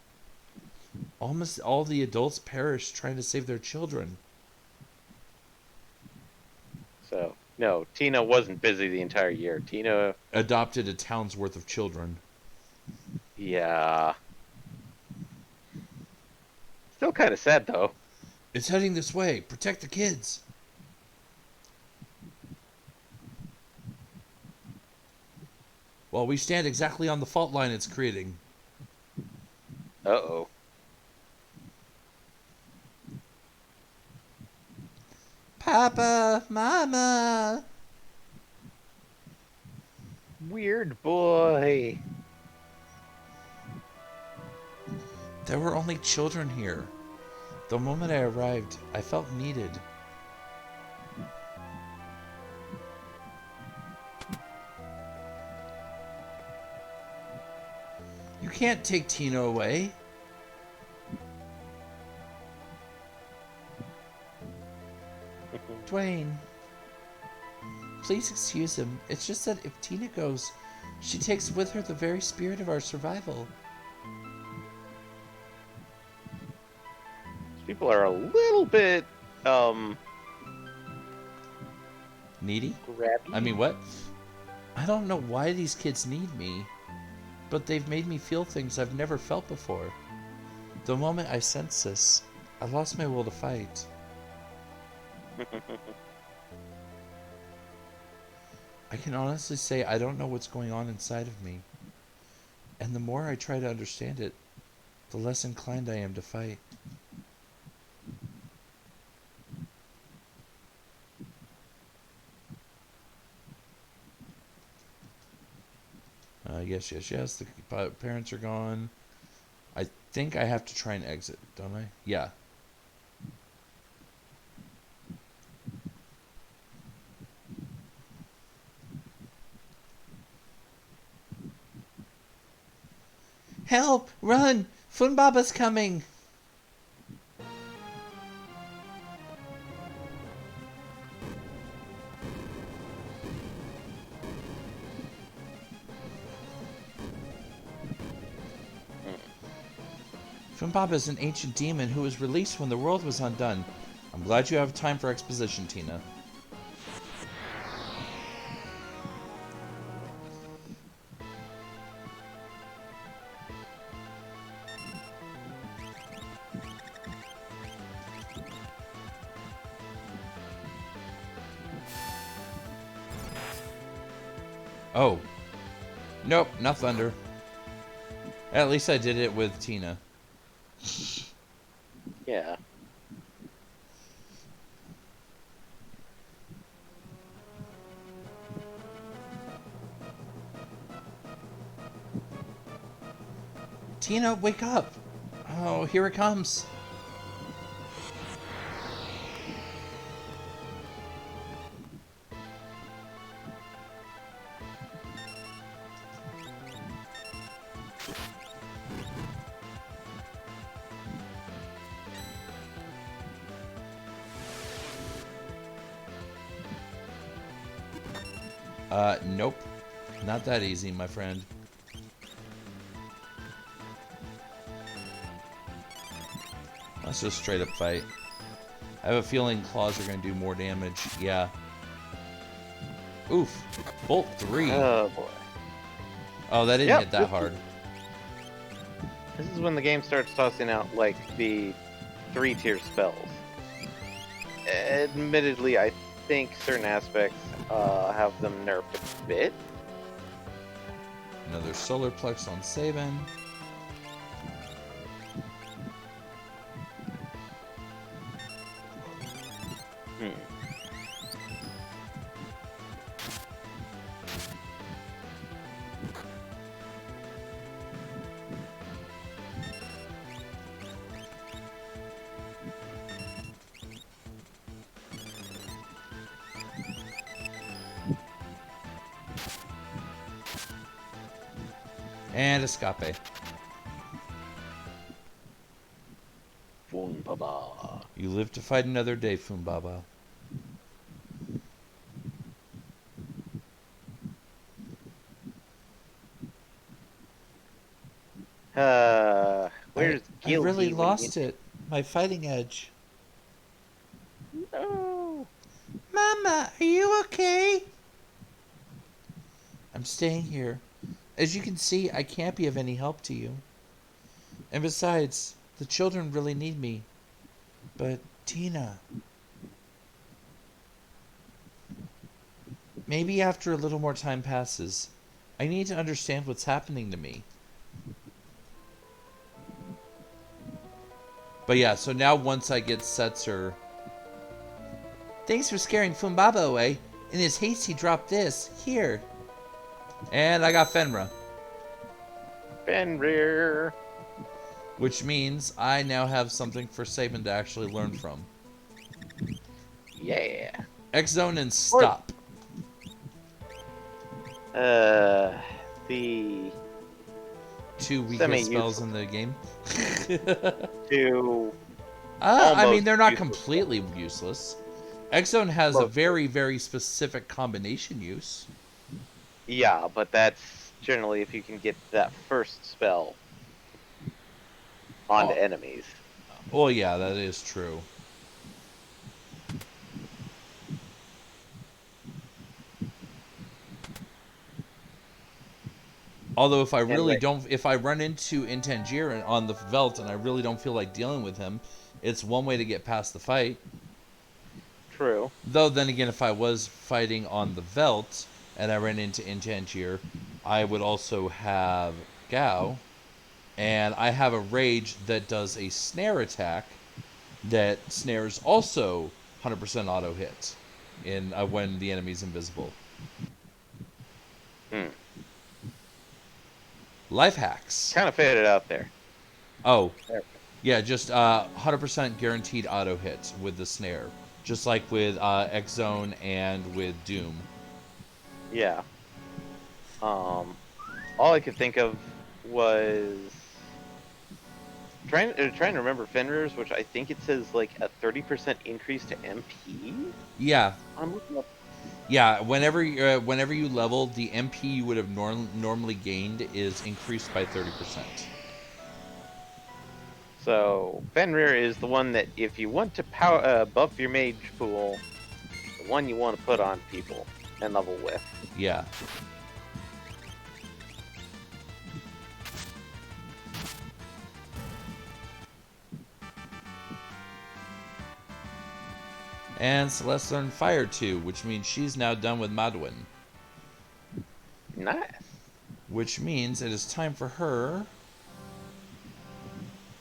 [SPEAKER 1] Almost all the adults perished trying to save their children.
[SPEAKER 2] So, no, Tina wasn't busy the entire year. Tina
[SPEAKER 1] Adopted a town's worth of children.
[SPEAKER 2] Yeah. Still kind of sad, though.
[SPEAKER 1] It's heading this way. Protect the kids. Well, we stand exactly on the fault line it's creating.
[SPEAKER 2] Uh-oh.
[SPEAKER 1] Papa, Mama.
[SPEAKER 2] Weird boy.
[SPEAKER 1] There were only children here. The moment I arrived, I felt needed. You can't take Tina away. Dwayne, please excuse him. It's just that if Tina goes, she takes with her the very spirit of our survival.
[SPEAKER 2] People are a little bit,
[SPEAKER 1] Needy?
[SPEAKER 2] grabby.
[SPEAKER 1] I mean, what? I don't know why these kids need me, but they've made me feel things I've never felt before. The moment I sensed this, I lost my will to fight. I can honestly say I don't know what's going on inside of me. And the more I try to understand it, the less inclined I am to fight. Yes. The parents are gone. I think I have to try and exit, don't I? Yeah. Help! Run! Funbaba's coming! Fumbaba is an ancient demon who was released when the world was undone. I'm glad you have time for exposition, Tina. Oh. Nope, not thunder. At least I did it with Tina.
[SPEAKER 2] Yeah.
[SPEAKER 1] Tina, wake up! Oh, here it comes. Nope. Not that easy, my friend. Let's just straight up fight. I have a feeling claws are going to do more damage. Yeah. Oof. Bolt 3.
[SPEAKER 2] Oh boy.
[SPEAKER 1] Oh, that didn't hit that hard.
[SPEAKER 2] This is when the game starts tossing out, like, the 3-tier spells. Admittedly, I think certain aspects have them nerfed a bit.
[SPEAKER 1] Another solar plex on Sabin. And escape.
[SPEAKER 2] Fumbaba.
[SPEAKER 1] You live to fight another day, Fumbaba.
[SPEAKER 2] Where's
[SPEAKER 1] I really
[SPEAKER 2] Gilgy?
[SPEAKER 1] lost it. My fighting edge.
[SPEAKER 2] No.
[SPEAKER 1] Mama, are you okay? I'm staying here. As you can see, I can't be of any help to you. And besides, the children really need me. But, Tina... Maybe after a little more time passes, I need to understand what's happening to me. But yeah, so now once I get Setzer... Thanks for scaring Fumbaba away. In his haste, he dropped this. Here. And I got Fenrir.
[SPEAKER 2] Fenrir.
[SPEAKER 1] Which means I now have something for Sabin to actually learn from.
[SPEAKER 2] Yeah.
[SPEAKER 1] X-Zone and Stop.
[SPEAKER 2] The...
[SPEAKER 1] 2 weakest spells in the game.
[SPEAKER 2] Two...
[SPEAKER 1] I mean, they're not
[SPEAKER 2] useless.
[SPEAKER 1] completely useless. X-Zone has a very, very specific combination use.
[SPEAKER 2] Yeah, but that's generally if you can get that first spell onto enemies.
[SPEAKER 1] Well, yeah, that is true. Although if I really if I run into Intangir on the Veldt and I really don't feel like dealing with him, it's one way to get past the fight.
[SPEAKER 2] True.
[SPEAKER 1] Though then again, if I was fighting on the Veldt and I ran into Intangir, I would also have Gao, and I have a Rage that does a snare attack that snares also 100% auto hit in when the enemy's invisible. Life hacks.
[SPEAKER 2] Kind of faded out there.
[SPEAKER 1] Oh, yeah, just 100% guaranteed auto hit with the snare, just like with X-Zone and with Doom.
[SPEAKER 2] Yeah. All I could think of was trying to remember Fenrir's, which I think it says like a 30% increase to MP.
[SPEAKER 1] Yeah.
[SPEAKER 2] I'm looking up.
[SPEAKER 1] Yeah, whenever you level, the MP you would have normally gained is increased by 30%.
[SPEAKER 2] So Fenrir is the one that if you want to buff your mage pool, the one you want to put on people and level with.
[SPEAKER 1] Yeah. And Celeste learned Fire too, which means she's now done with Madwin.
[SPEAKER 2] Nice.
[SPEAKER 1] Which means it is time for her,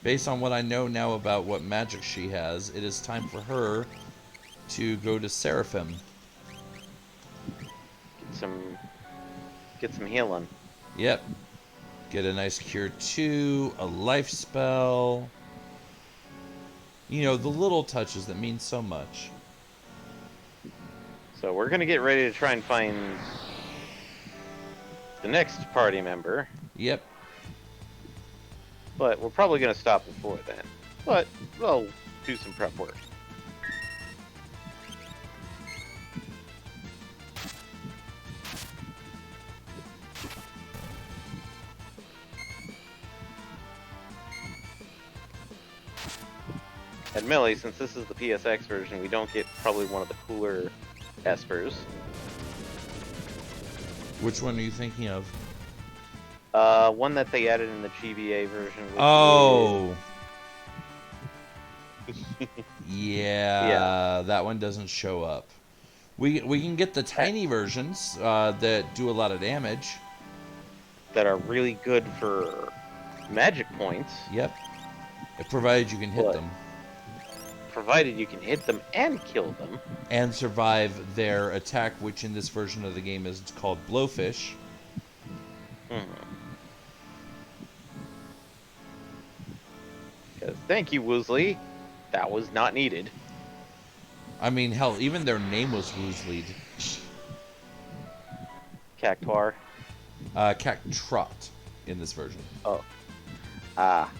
[SPEAKER 1] based on what I know now about what magic she has, it is time for her to go to Seraphim.
[SPEAKER 2] Get some healing.
[SPEAKER 1] Yep. Get a nice Cure 2, a life spell. You know, the little touches that mean so much.
[SPEAKER 2] So we're gonna get ready to try and find the next party member.
[SPEAKER 1] Yep.
[SPEAKER 2] But we're probably gonna stop before then. But we'll do some prep work. Admittedly, since this is the PSX version, we don't get probably one of the cooler espers.
[SPEAKER 1] Which one are you thinking of?
[SPEAKER 2] One that they added in the GBA version. Which
[SPEAKER 1] Oh!
[SPEAKER 2] is...
[SPEAKER 1] Yeah, that one doesn't show up. We can get the tiny versions that do a lot of damage.
[SPEAKER 2] That are really good for magic points.
[SPEAKER 1] Yep. Provided you can hit
[SPEAKER 2] What?
[SPEAKER 1] them.
[SPEAKER 2] Provided you can hit them and kill them.
[SPEAKER 1] And survive their attack, which in this version of the game is called Blowfish.
[SPEAKER 2] Thank you, Woosley. That was not needed.
[SPEAKER 1] I mean, hell, even their name was Woozleed.
[SPEAKER 2] Cactuar.
[SPEAKER 1] Cactrot in this version.
[SPEAKER 2] Oh. Ah.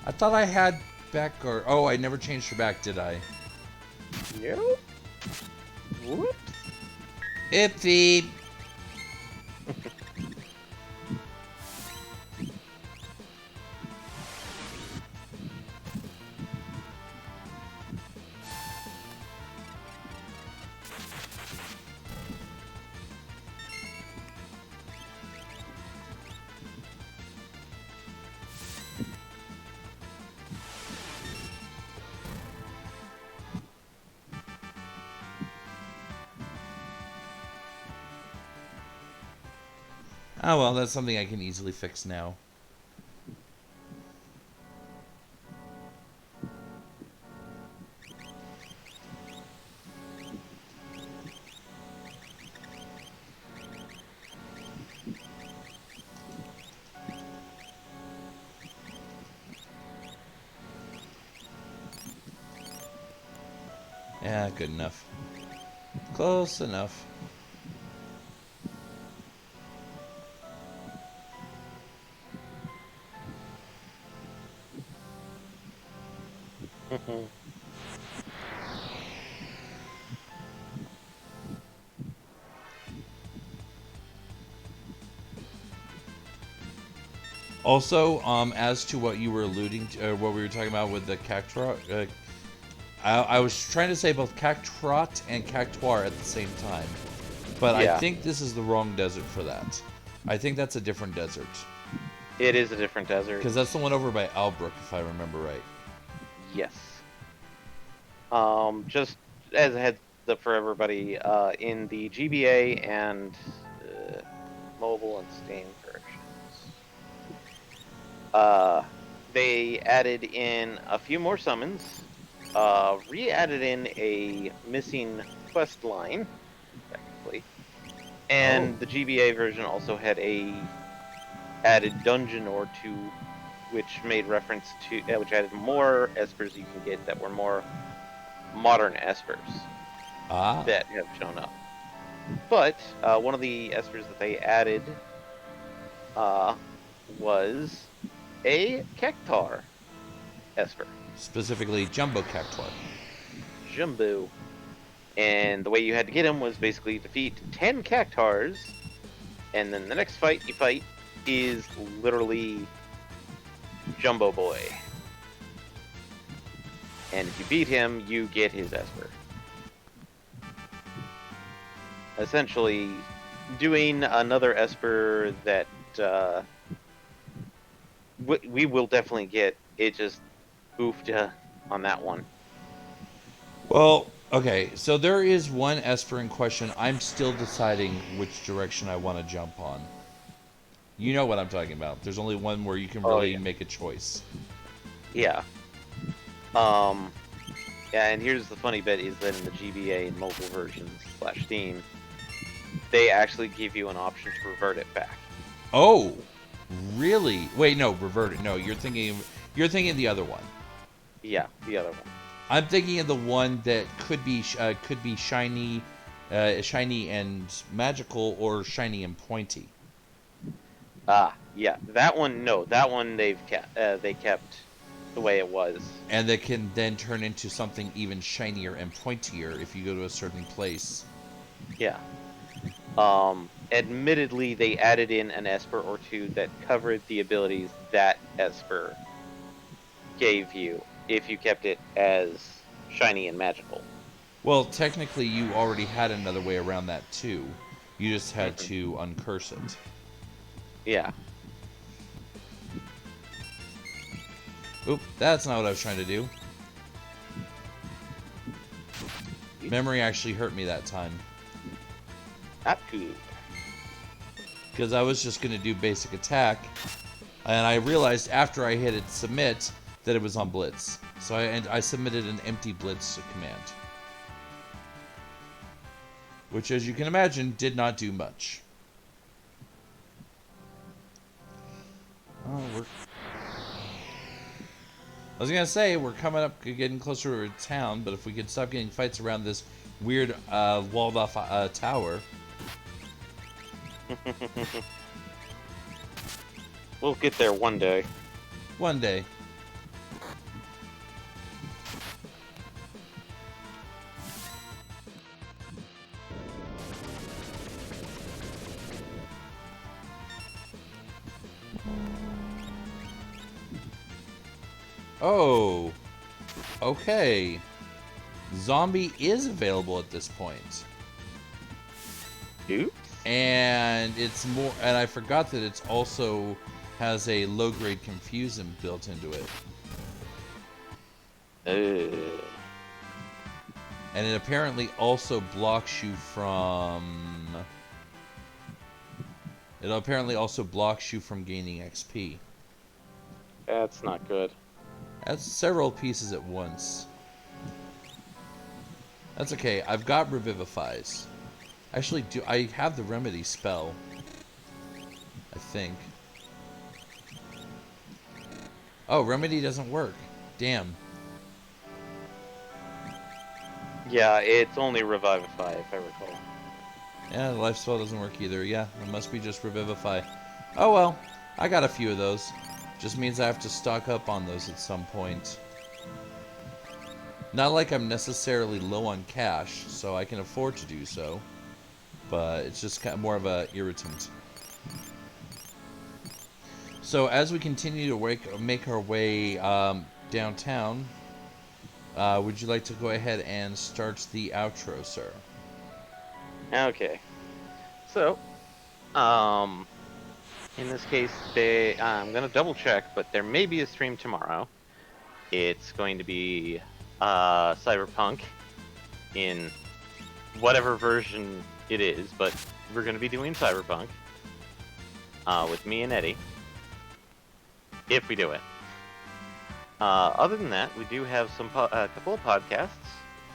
[SPEAKER 1] I thought I had back guard. Oh, I never changed her back, did I?
[SPEAKER 2] Nope. Whoops.
[SPEAKER 1] Ipsy. Oh well, that's something I can easily fix now. Yeah, good enough. Close enough. Also, as to what you were alluding to, what we were talking about with the Cactrot, I was trying to say both Cactrot and Cactuar at the same time. But
[SPEAKER 2] Yeah.
[SPEAKER 1] I think this is the wrong desert for that. I think that's a different desert.
[SPEAKER 2] It is a different desert.
[SPEAKER 1] Because that's the one over by Albrook, if I remember right.
[SPEAKER 2] Yes. Just as a heads up for everybody, in the GBA and mobile and Steam versions, they added in a few more summons, re-added in a missing quest line, technically, and the GBA version also had a added dungeon or two, which made reference to, which added more espers you can get that were more modern espers that have shown up. But one of the espers that they added was a Cactuar esper.
[SPEAKER 1] Specifically, Jumbo Cactuar.
[SPEAKER 2] Jumbo. And the way you had to get him was basically defeat 10 Cactuars, and then the next fight you fight is literally Jumbo Boy. And if you beat him, you get his Esper. Essentially, doing another Esper that we will definitely get. It just oofed on that one.
[SPEAKER 1] Well, okay, so there is one Esper in question. I'm still deciding which direction I want to jump on. You know what I'm talking about. There's only one where you can really make a choice.
[SPEAKER 2] Yeah. Yeah, and here's the funny bit is that in the GBA and mobile versions / Steam, they actually give you an option to revert it back.
[SPEAKER 1] Oh, really? Wait, no, revert it. No, you're thinking of the other one.
[SPEAKER 2] Yeah, the other one.
[SPEAKER 1] I'm thinking of the one that could be shiny, shiny and magical, or shiny and pointy.
[SPEAKER 2] Yeah, that one. No, that one they kept the way it was.
[SPEAKER 1] And that can then turn into something even shinier and pointier if you go to a certain place.
[SPEAKER 2] Yeah. Admittedly, they added in an Esper or two that covered the abilities that Esper gave you if you kept it as shiny and magical.
[SPEAKER 1] Well, technically, you already had another way around that too. You just had to uncurse it.
[SPEAKER 2] Yeah.
[SPEAKER 1] Oop, that's not what I was trying to do. Memory actually hurt me that time.
[SPEAKER 2] Not good.
[SPEAKER 1] Because I was just going to do basic attack, and I realized after I hit it submit that it was on Blitz. So I submitted an empty Blitz command. Which, as you can imagine, did not do much. Oh, I was gonna say, we're coming up, getting closer to town, but if we could stop getting fights around this weird, walled-off tower.
[SPEAKER 2] We'll get there one day.
[SPEAKER 1] One day. Oh, okay. Zombie is available at this point.
[SPEAKER 2] Oops.
[SPEAKER 1] And it's more, and I forgot that it's also has a low-grade confusion built into it. And it apparently also blocks you from... It apparently also blocks you from gaining XP.
[SPEAKER 2] That's not good.
[SPEAKER 1] That's several pieces at once. That's okay. I've got Revivifies. Actually, I have the Remedy spell. I think. Oh, Remedy doesn't work. Damn.
[SPEAKER 2] Yeah, it's only Revivify, if I recall.
[SPEAKER 1] Yeah, the life spell doesn't work either. Yeah, it must be just Revivify. Oh well, I got a few of those. Just means I have to stock up on those at some point. Not like I'm necessarily low on cash, so I can afford to do so. But it's just kind of more of a irritant. So as we continue to make our way downtown, would you like to go ahead and start the outro, sir?
[SPEAKER 2] Okay. So, in this case, I'm gonna double check, but there may be a stream tomorrow. It's going to be Cyberpunk in whatever version it is, but we're gonna be doing Cyberpunk with me and Eddie, if we do it. Other than that, we do have a couple of podcasts,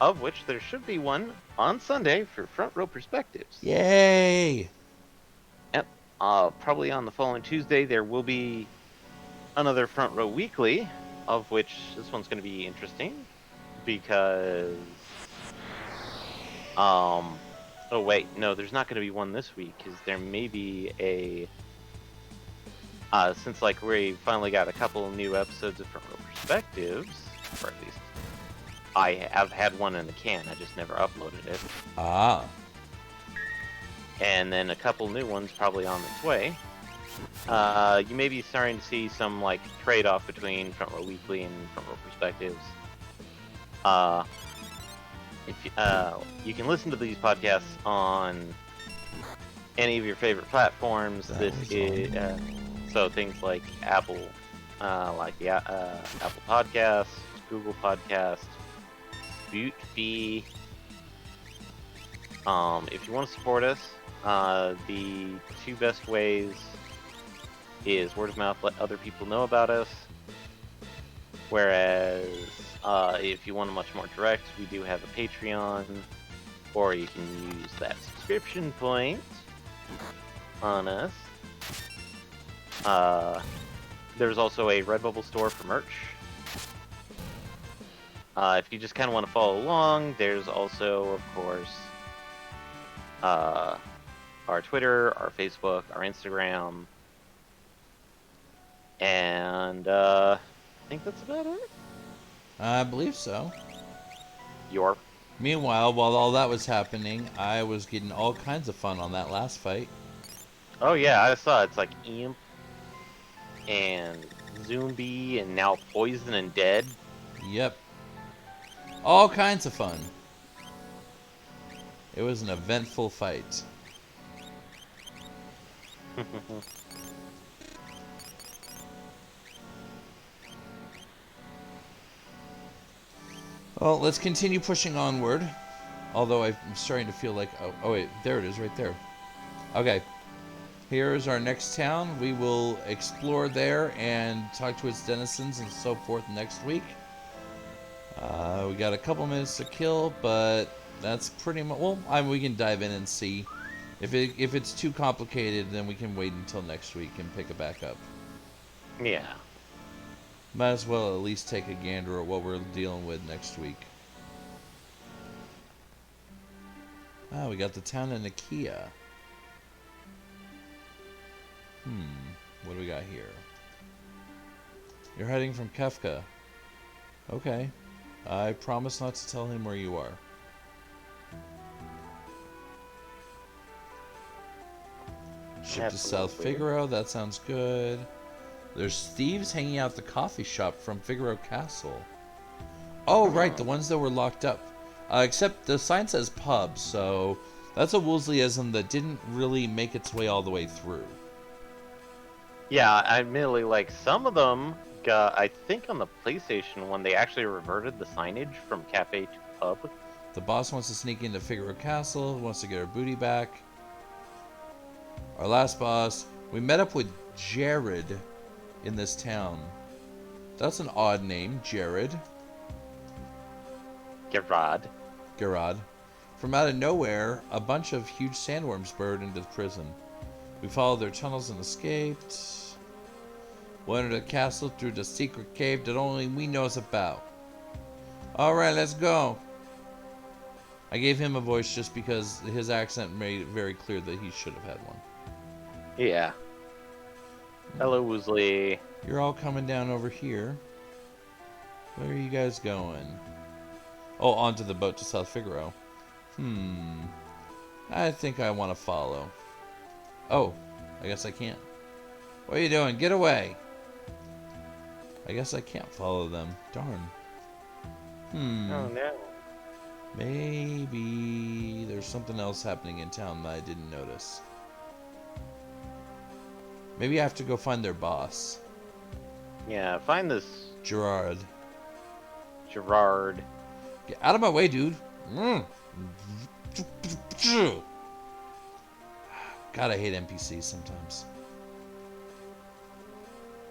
[SPEAKER 2] of which there should be one on Sunday for Front Row Perspectives.
[SPEAKER 1] Yay!
[SPEAKER 2] Yep. Probably on the following Tuesday, there will be another Front Row Weekly, of which this one's going to be interesting, because... Oh, wait. No, there's not going to be one this week, because there may be a... since, like, we finally got a couple of new episodes of Front Row Perspectives, or at least I have had one in the can, I just never uploaded it.
[SPEAKER 1] Ah.
[SPEAKER 2] And then a couple new ones probably on its way. You may be starting to see some like trade-off between Front Row Weekly and Front Row Perspectives. If you can listen to these podcasts on any of your favorite platforms. This is so things like Apple, Apple Podcasts, Google Podcasts, Spotify. If you want to support us, the two best ways is word of mouth, let other people know about us. Whereas, if you want a much more direct, we do have a Patreon, or you can use that subscription point on us. There's also a Redbubble store for merch. If you just kind of want to follow along, there's also, of course, our Twitter, our Facebook, our Instagram, and I think that's about it.
[SPEAKER 1] I believe so.
[SPEAKER 2] Meanwhile,
[SPEAKER 1] while all that was happening, I was getting all kinds of fun on that last fight.
[SPEAKER 2] Oh yeah, I saw it's like Imp and Zombie and now Poison and Dead.
[SPEAKER 1] Yep. All kinds of fun. It was an eventful fight. Well, let's continue pushing onward. Although I'm starting to feel like... Oh wait, there it is right there. Okay. Here's our next town. We will explore there and talk to its denizens and so forth next week. We got a couple minutes to kill, but that's pretty much... Well, we can dive in and see. If it's too complicated, then we can wait until next week and pick it back up.
[SPEAKER 2] Yeah.
[SPEAKER 1] Might as well at least take a gander at what we're dealing with next week. We got the town of Nakia. What do we got here? You're hiding from Kefka. Okay. I promise not to tell him where you are. Ship to South Figaro, that sounds good. There's thieves hanging out at the coffee shop from Figaro Castle. Oh, right, the ones that were locked up. Except the sign says pub, so that's a Woolseyism that didn't really make its way all the way through.
[SPEAKER 2] Yeah, admittedly, like, some of them got, I think on the PlayStation one, they actually reverted the signage from cafe to pub.
[SPEAKER 1] The boss wants to sneak into Figaro Castle, wants to get her booty back. Our last boss, we met up with Jared in this town. That's an odd name, Jared. Gerard. From out of nowhere, a bunch of huge sandworms burrowed into the prison. We followed their tunnels and escaped. We entered the castle through the secret cave that only we knows about. Alright, let's go. I gave him a voice just because his accent made it very clear that he should have had one.
[SPEAKER 2] Yeah. Hello, Woosley.
[SPEAKER 1] You're all coming down over here. Where are you guys going? Oh, onto the boat to South Figaro. I think I want to follow. Oh, I guess I can't. What are you doing? Get away! I guess I can't follow them. Darn.
[SPEAKER 2] Oh no.
[SPEAKER 1] Maybe there's something else happening in town that I didn't notice. Maybe I have to go find their boss.
[SPEAKER 2] Yeah, find this
[SPEAKER 1] Gerard. Get out of my way, dude. God, I hate NPCs sometimes.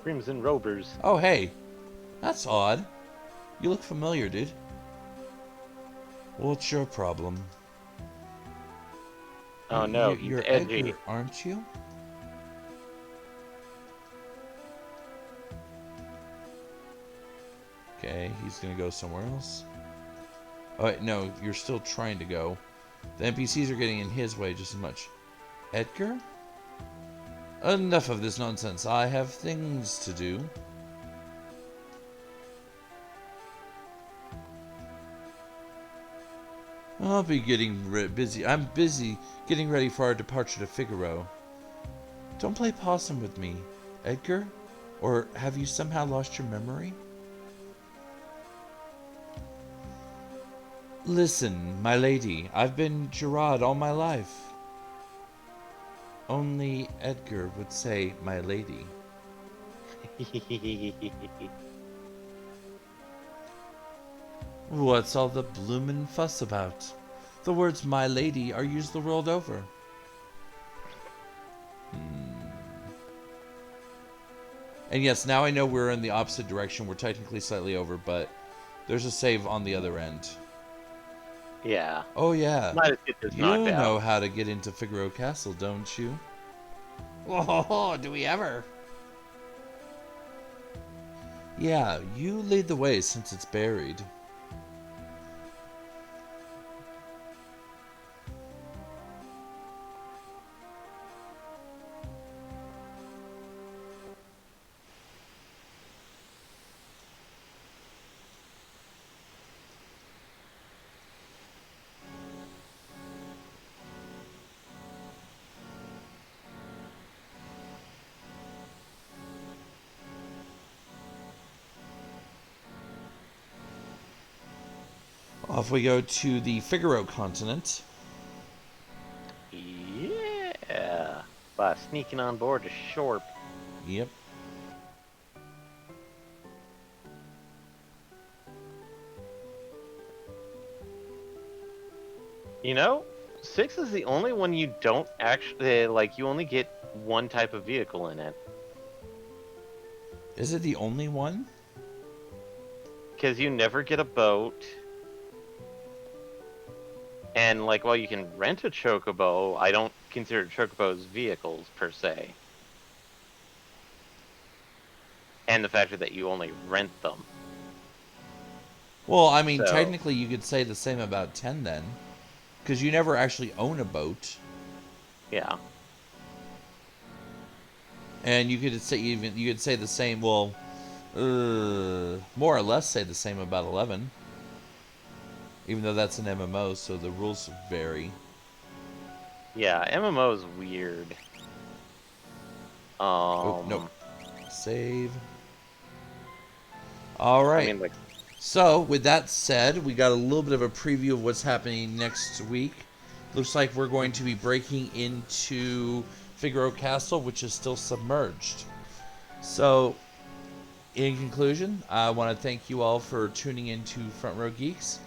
[SPEAKER 2] Crimson Rovers.
[SPEAKER 1] Oh, hey. That's odd. You look familiar, dude. What's your problem?
[SPEAKER 2] Oh no, he's
[SPEAKER 1] you're
[SPEAKER 2] edgy.
[SPEAKER 1] Edgar, aren't you? Okay, he's gonna go somewhere else. Oh, wait, no, you're still trying to go. The NPCs are getting in his way just as much. Edgar? Enough of this nonsense. I have things to do. I'll be getting busy. I'm busy getting ready for our departure to Figaro. Don't play possum with me, Edgar. Or have you somehow lost your memory? Listen, my lady, I've been Gerard all my life. Only Edgar would say my lady. What's all the bloomin' fuss about? The words my lady are used the world over. And yes, now I know we're in the opposite direction. We're technically slightly over, but there's a save on the other end.
[SPEAKER 2] Yeah.
[SPEAKER 1] Oh yeah.
[SPEAKER 2] Might as get this
[SPEAKER 1] You
[SPEAKER 2] knocked
[SPEAKER 1] know
[SPEAKER 2] out.
[SPEAKER 1] how to get into Figaro Castle, don't you?
[SPEAKER 3] Oh, do we ever?
[SPEAKER 1] Yeah, you lead the way since it's buried. Off we go to the Figaro continent.
[SPEAKER 2] Yeah. By sneaking on board a Shorp.
[SPEAKER 1] Yep.
[SPEAKER 2] You know, 6 is the only one you don't actually, like, you only get one type of vehicle in it.
[SPEAKER 1] Is it the only one?
[SPEAKER 2] Because you never get a boat. And, like, while you can rent a chocobo, I don't consider chocobos vehicles, per se. And the fact that you only rent them.
[SPEAKER 1] Well, I mean,
[SPEAKER 2] So-
[SPEAKER 1] technically you could say the same about 10 then. Because you never actually own a boat.
[SPEAKER 2] Yeah.
[SPEAKER 1] And you could say the same, well, more or less say the same about 11. Even though that's an MMO, so the rules vary.
[SPEAKER 2] Yeah, MMO is weird.
[SPEAKER 1] Oh, no. Save. Alright.
[SPEAKER 2] I mean, like,
[SPEAKER 1] So, with that said, we got a little bit of a preview of what's happening next week. Looks like we're going to be breaking into Figaro Castle, which is still submerged. So, in conclusion, I want to thank you all for tuning into Front Row Geeks.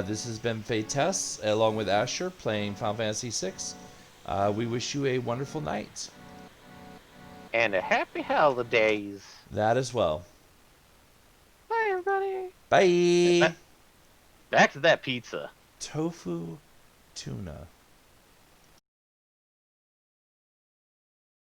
[SPEAKER 1] This has been Fates, along with Asher, playing Final Fantasy VI. We wish you a wonderful night.
[SPEAKER 2] and a happy holidays.
[SPEAKER 1] That as well.
[SPEAKER 2] Bye, everybody.
[SPEAKER 1] Bye!
[SPEAKER 2] Back to that pizza.
[SPEAKER 1] Tofu tuna.